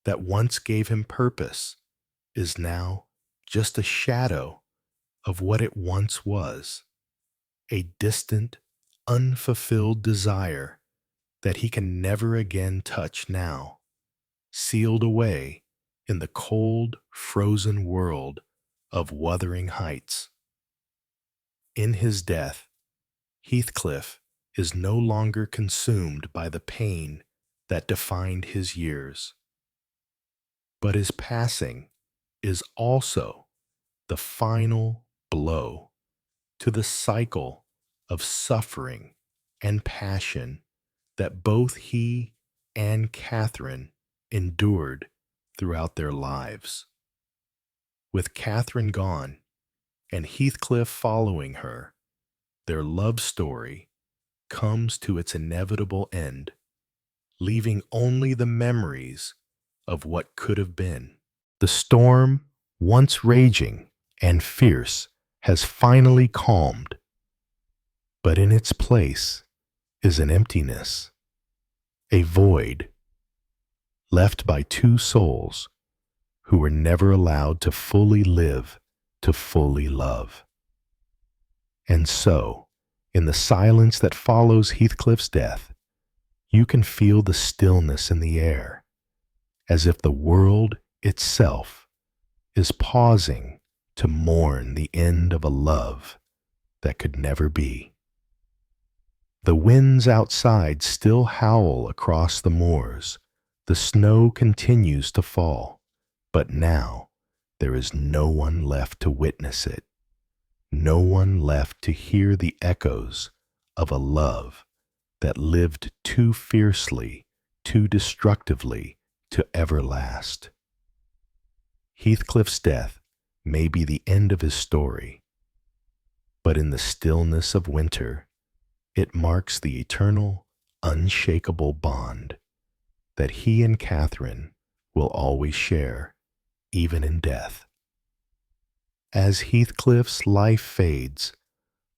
that once gave him purpose is now just a shadow of what it once was, a distant, unfulfilled desire that he can never again touch now, sealed away in the cold, frozen world of Wuthering Heights. In his death, Heathcliff is no longer consumed by the pain that defined his years, but his passing is also the final blow to the cycle of suffering and passion that both he and Catherine endured throughout their lives. With Catherine gone and Heathcliff following her, their love story comes to its inevitable end, leaving only the memories of what could have been. The storm, once raging and fierce, has finally calmed, but in its place is an emptiness, a void, left by two souls who were never allowed to fully live, to fully love. And so, in the silence that follows Heathcliff's death, you can feel the stillness in the air, as if the world itself is pausing to mourn the end of a love that could never be. The winds outside still howl across the moors. The snow continues to fall, but now there is no one left to witness it, no one left to hear the echoes of a love that lived too fiercely, too destructively to ever last. Heathcliff's death may be the end of his story, But in the stillness of winter, it marks the eternal, unshakable bond that he and Catherine will always share, even in death. As Heathcliff's life fades,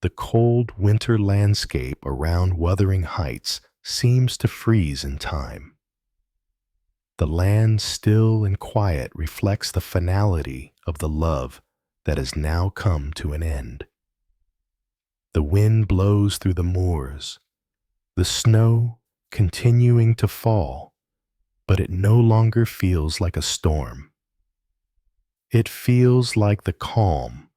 the cold winter landscape around Wuthering Heights seems to freeze in time. The land still and quiet reflects the finality of the love that has now come to an end. The wind blows through the moors, the snow continuing to fall, but it no longer feels like a storm. It feels like the calm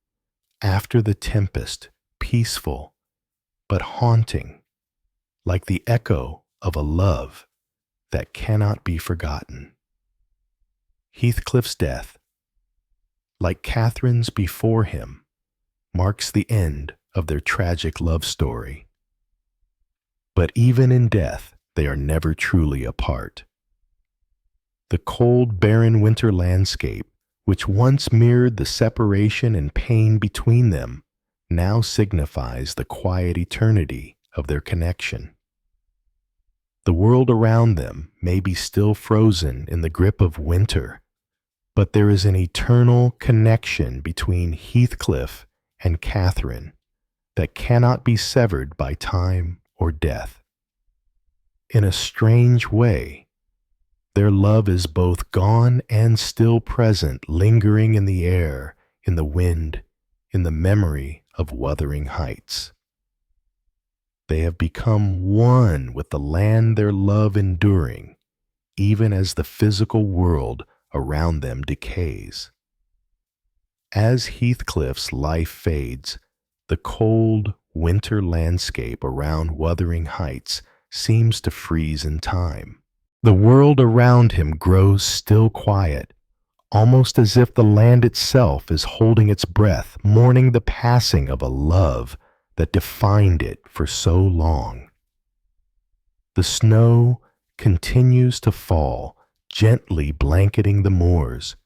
after the tempest, peaceful but haunting, like the echo of a love that cannot be forgotten. Heathcliff's death, like Catherine's before him, marks the end of their tragic love story. But even in death, they are never truly apart. The cold, barren winter landscape, which once mirrored the separation and pain between them, now signifies the quiet eternity of their connection. The world around them may be still frozen in the grip of winter, but there is an eternal connection between Heathcliff and Catherine that cannot be severed by time or death. In a strange way, their love is both gone and still present, lingering in the air, in the wind, in the memory of Wuthering Heights. They have become one with the land their love enduring, even as the physical world around them decays. As Heathcliff's life fades, the cold winter landscape around Wuthering Heights seems to freeze in time. The world around him grows still quiet, almost as if the land itself is holding its breath, mourning the passing of a love that defined it for so long. The snow continues to fall, gently blanketing the moors,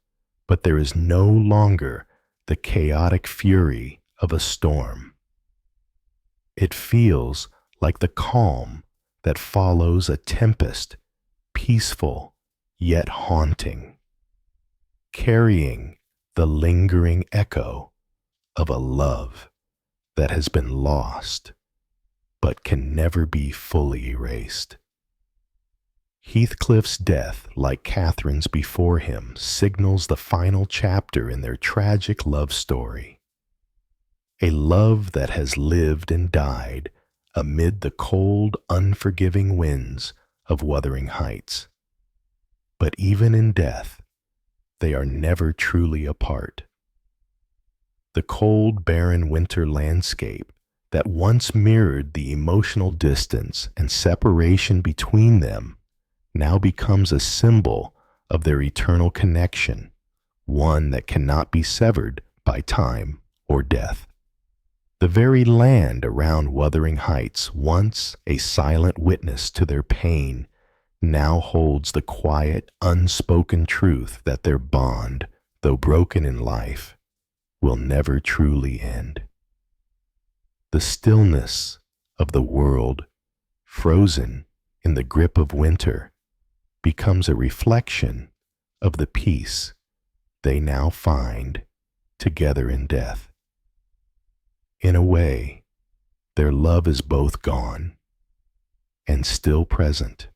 but there is no longer the chaotic fury of a storm. It feels like the calm that follows a tempest, peaceful yet haunting, carrying the lingering echo of a love that has been lost but can never be fully erased. Heathcliff's death, like Catherine's before him, signals the final chapter in their tragic love story. A love that has lived and died amid the cold, unforgiving winds of Wuthering Heights. But even in death, they are never truly apart. The cold, barren winter landscape that once mirrored the emotional distance and separation between them now becomes a symbol of their eternal connection, one that cannot be severed by time or death. The very land around Wuthering Heights, once a silent witness to their pain, now holds the quiet, unspoken truth that their bond, though broken in life, will never truly end. The stillness of the world, frozen in the grip of winter, becomes a reflection of the peace they now find together in death. In a way, their love is both gone and still present.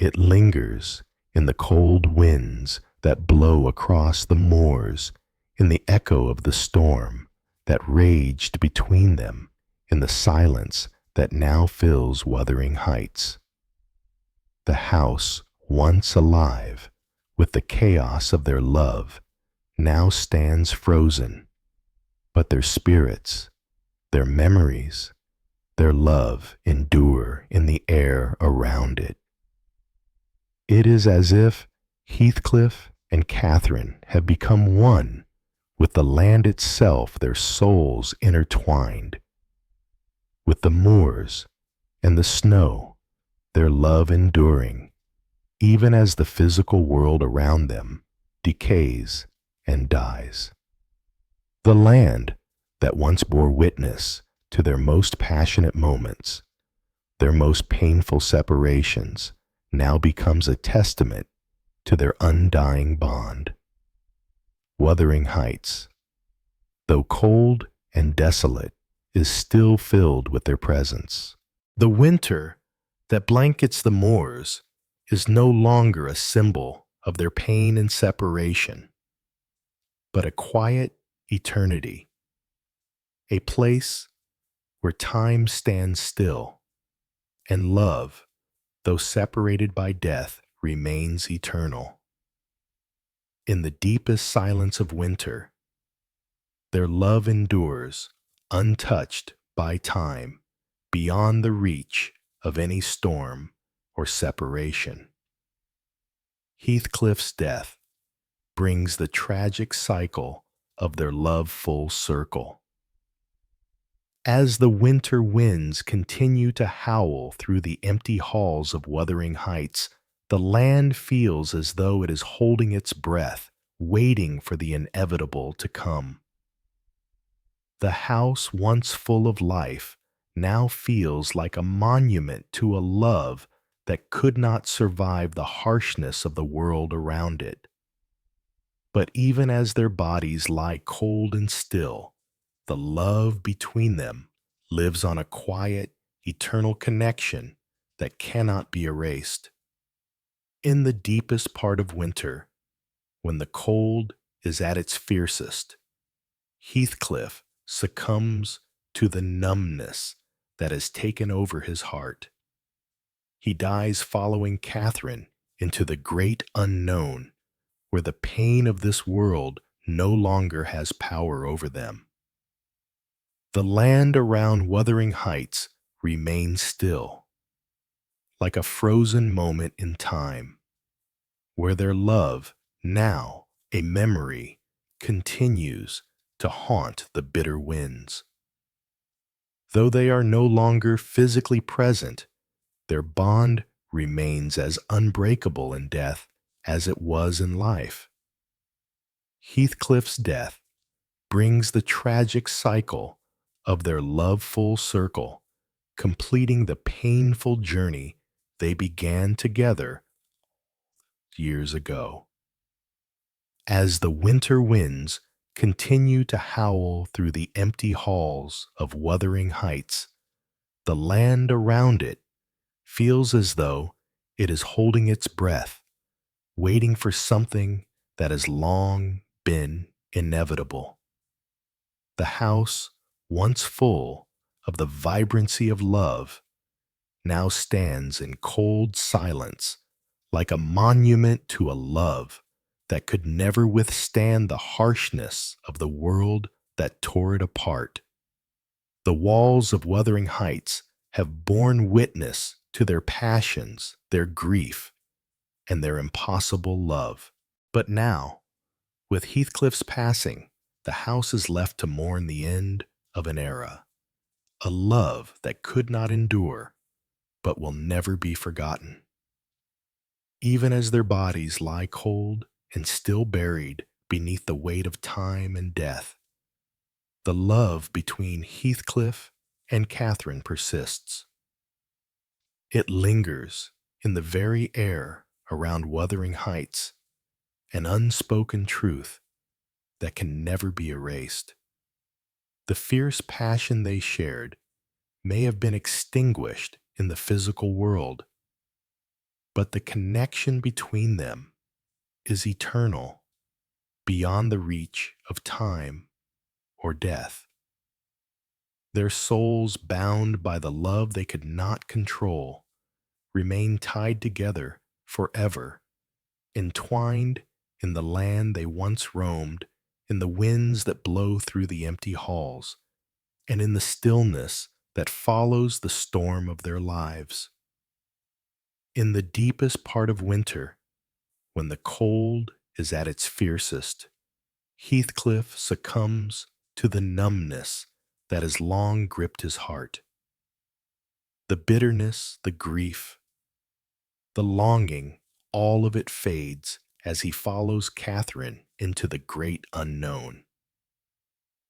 It lingers in the cold winds that blow across the moors, in the echo of the storm that raged between them, in the silence that now fills Wuthering Heights. The house, once alive with the chaos of their love, now stands frozen, but their spirits, their memories, their love endure in the air around it. It is as if Heathcliff and Catherine have become one with the land itself, their souls intertwined. With the moors and the snow, their love enduring, even as the physical world around them decays and dies. The land, that once bore witness to their most passionate moments, their most painful separations, now becomes a testament to their undying bond. Wuthering Heights, though cold and desolate, is still filled with their presence. The winter that blankets the moors is no longer a symbol of their pain and separation, but a quiet eternity, a place where time stands still and love, though separated by death, remains eternal. In the deepest silence of winter, their love endures, untouched by time, beyond the reach of any storm or separation. Heathcliff's death brings the tragic cycle of their love full circle. As the winter winds continue to howl through the empty halls of Wuthering Heights, the land feels as though it is holding its breath, waiting for the inevitable to come. The house once full of life now feels like a monument to a love that could not survive the harshness of the world around it. But even as their bodies lie cold and still, the love between them lives on a quiet, eternal connection that cannot be erased. In the deepest part of winter, when the cold is at its fiercest, Heathcliff succumbs to the numbness that has taken over his heart. He dies following Catherine into the great unknown, where the pain of this world no longer has power over them. The land around Wuthering Heights remains still, like a frozen moment in time, where their love, now a memory, continues to haunt the bitter winds. Though they are no longer physically present, their bond remains as unbreakable in death as it was in life. Heathcliff's death brings the tragic cycle of their love full circle, completing the painful journey they began together years ago. As the winter winds continue to howl through the empty halls of Wuthering Heights, the land around it feels as though it is holding its breath, waiting for something that has long been inevitable. The house, once full of the vibrancy of love, now stands in cold silence, like a monument to a love that could never withstand the harshness of the world that tore it apart. The walls of Wuthering Heights have borne witness to their passions, their grief, and their impossible love. But now, with Heathcliff's passing, the house is left to mourn the end of an era, a love that could not endure, but will never be forgotten. Even as their bodies lie cold and still buried beneath the weight of time and death, the love between Heathcliff and Catherine persists. It lingers in the very air around Wuthering Heights, an unspoken truth that can never be erased. The fierce passion they shared may have been extinguished in the physical world, but the connection between them is eternal, beyond the reach of time or death. Their souls, bound by the love they could not control, remain tied together forever, entwined in the land they once roamed, in the winds that blow through the empty halls, and in the stillness that follows the storm of their lives. In the deepest part of winter, when the cold is at its fiercest, Heathcliff succumbs to the numbness that has long gripped his heart. The bitterness, the grief, the longing, all of it fades as he follows Catherine into the great unknown.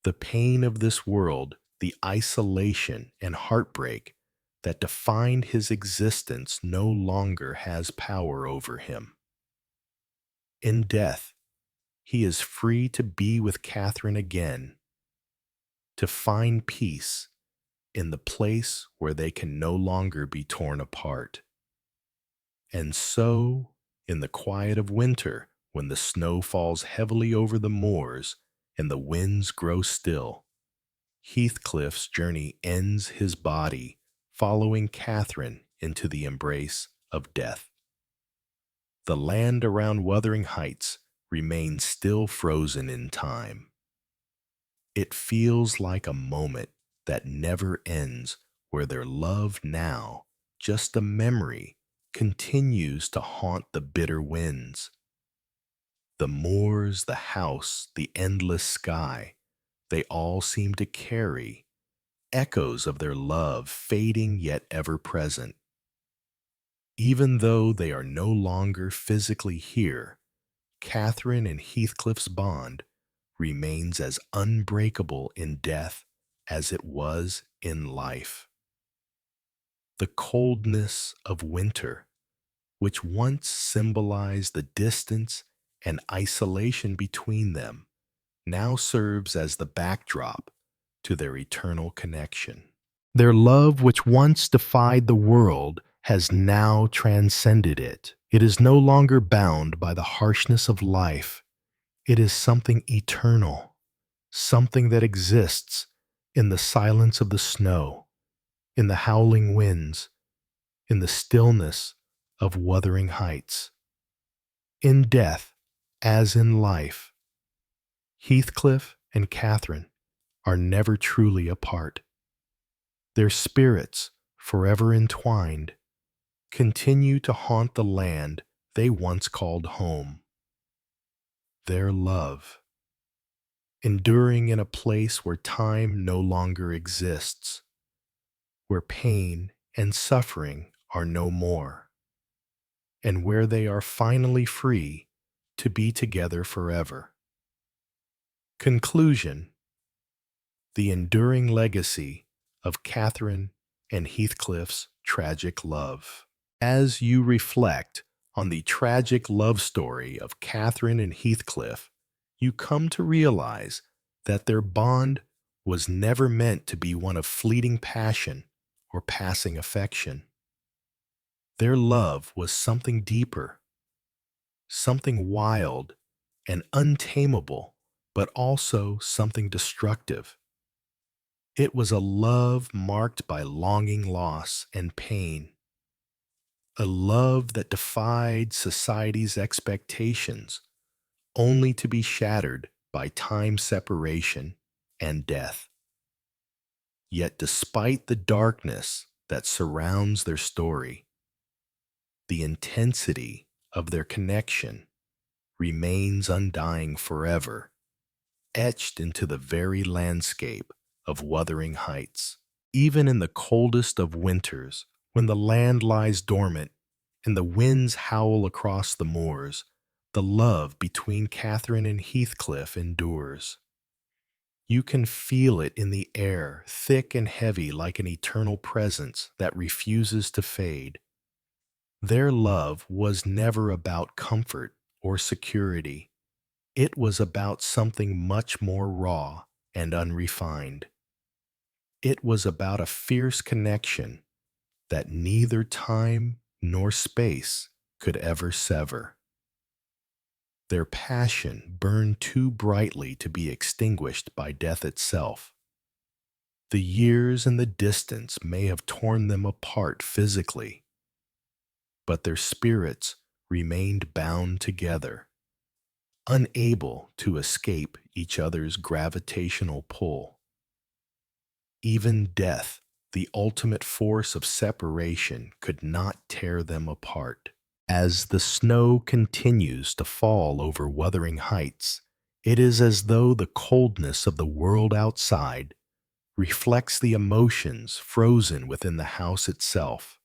The pain of this world, the isolation and heartbreak that defined his existence no longer has power over him. In death, he is free to be with Catherine again, to find peace in the place where they can no longer be torn apart. And so, in the quiet of winter, when the snow falls heavily over the moors and the winds grow still, Heathcliff's journey ends his body, following Catherine into the embrace of death. The land around Wuthering Heights remains still frozen in time. It feels like a moment that never ends, where their love now, just a memory, continues to haunt the bitter winds. The moors, the house, the endless sky, they all seem to carry echoes of their love, fading yet ever present. Even though they are no longer physically here, Catherine and Heathcliff's bond remains as unbreakable in death as it was in life. The coldness of winter, which once symbolized the distance and isolation between them, now serves as the backdrop to their eternal connection. Their love, which once defied the world, has now transcended it. It is no longer bound by the harshness of life. It is something eternal, something that exists in the silence of the snow, in the howling winds, in the stillness of Wuthering Heights. In death, as in life, Heathcliff and Catherine are never truly apart. Their spirits, forever entwined, continue to haunt the land they once called home. Their love, enduring in a place where time no longer exists, where pain and suffering are no more, and where they are finally free to be together forever. Conclusion: the enduring legacy of Catherine and Heathcliff's tragic love. As you reflect on the tragic love story of Catherine and Heathcliff, you come to realize that their bond was never meant to be one of fleeting passion or passing affection. Their love was something deeper, something wild and untamable, but also something destructive. It was a love marked by longing, loss, and pain. A love that defied society's expectations, only to be shattered by time separation and death. Yet despite the darkness that surrounds their story, the intensity of their connection remains undying forever, etched into the very landscape of Wuthering Heights. Even in the coldest of winters, when the land lies dormant and the winds howl across the moors, the love between Catherine and Heathcliff endures. You can feel it in the air, thick and heavy like an eternal presence that refuses to fade. Their love was never about comfort or security. It was about something much more raw and unrefined. It was about a fierce connection that neither time nor space could ever sever. Their passion burned too brightly to be extinguished by death itself. The years and the distance may have torn them apart physically, but their spirits remained bound together, unable to escape each other's gravitational pull. Even death, the ultimate force of separation, could not tear them apart. As the snow continues to fall over Wuthering Heights, it is as though the coldness of the world outside reflects the emotions frozen within the house itself.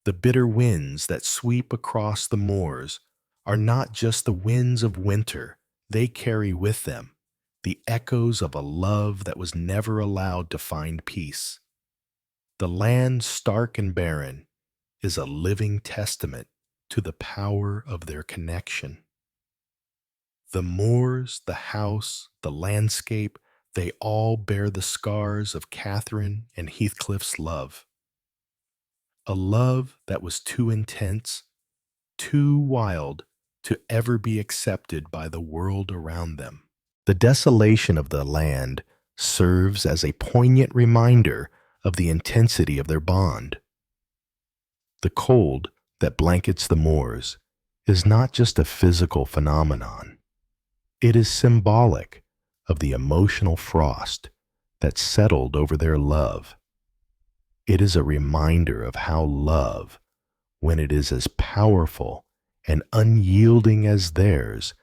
The bitter winds that sweep across the moors are not just the winds of winter. They carry with them the echoes of a love that was never allowed to find peace. The land, stark and barren, is a living testament to the power of their connection. The moors, the house, the landscape, they all bear the scars of Catherine and Heathcliff's love. A love that was too intense, too wild to ever be accepted by the world around them. The desolation of the land serves as a poignant reminder of the intensity of their bond. The cold that blankets the moors is not just a physical phenomenon. It is symbolic of the emotional frost that settled over their love. It is a reminder of how love, when it is as powerful and unyielding as theirs,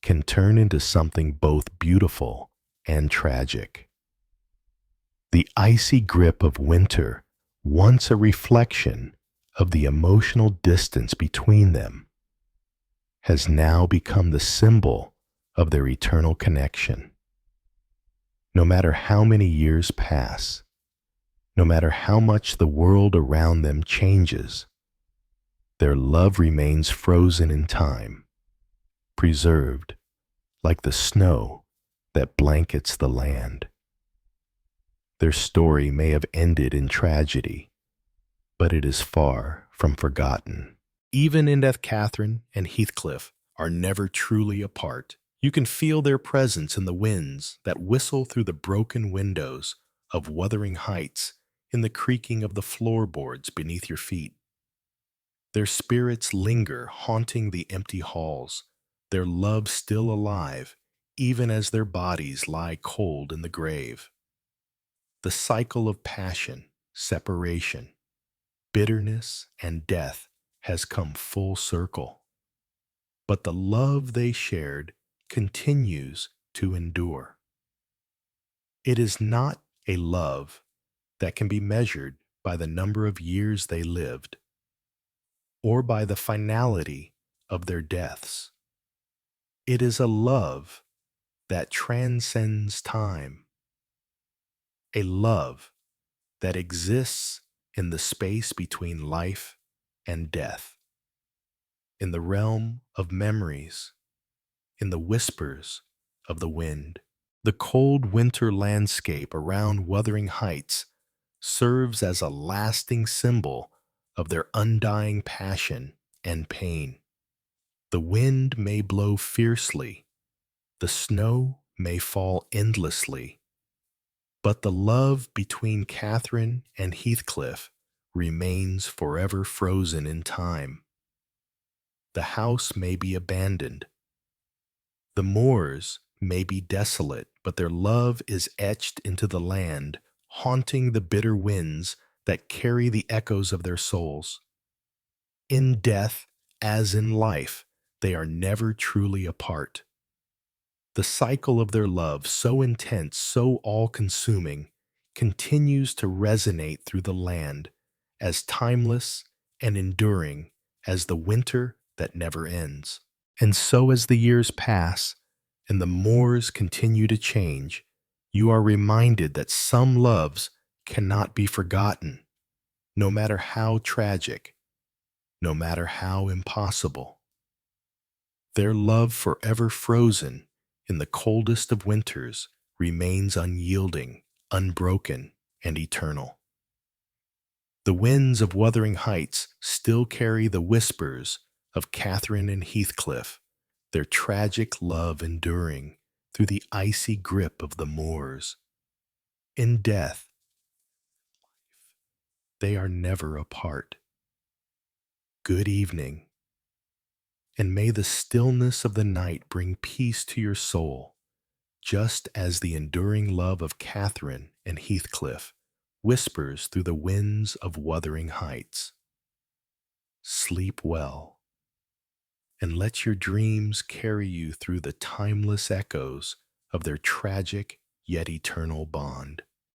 can turn into something both beautiful and tragic. The icy grip of winter, once a reflection of the emotional distance between them, has now become the symbol of their eternal connection. No matter how many years pass, no matter how much the world around them changes, their love remains frozen in time, preserved like the snow that blankets the land. Their story may have ended in tragedy, but it is far from forgotten. Even in death, Catherine and Heathcliff are never truly apart. You can feel their presence in the winds that whistle through the broken windows of Wuthering Heights, in the creaking of the floorboards beneath your feet. Their spirits linger, haunting the empty halls, their love still alive, even as their bodies lie cold in the grave. The cycle of passion, separation, bitterness, and death has come full circle. But the love they shared continues to endure. It is not a love that can be measured by the number of years they lived or by the finality of their deaths. It is a love that transcends time, a love that exists in the space between life and death, in the realm of memories, in the whispers of the wind. The cold winter landscape around Wuthering Heights serves as a lasting symbol of their undying passion and pain. The wind may blow fiercely, the snow may fall endlessly, but the love between Catherine and Heathcliff remains forever frozen in time. The house may be abandoned, the moors may be desolate, but their love is etched into the land, haunting the bitter winds that carry the echoes of their souls. In death, as in life, they are never truly apart. The cycle of their love, so intense, so all-consuming, continues to resonate through the land, as timeless and enduring as the winter that never ends. And so as the years pass and the moors continue to change, you are reminded that some loves cannot be forgotten, no matter how tragic, no matter how impossible. Their love, forever frozen in the coldest of winters, remains unyielding, unbroken, and eternal. The winds of Wuthering Heights still carry the whispers of Catherine and Heathcliff, their tragic love enduring through the icy grip of the moors. In death, they are never apart. Good evening, and may the stillness of the night bring peace to your soul, just as the enduring love of Catherine and Heathcliff whispers through the winds of Wuthering Heights. Sleep well, and let your dreams carry you through the timeless echoes of their tragic yet eternal bond.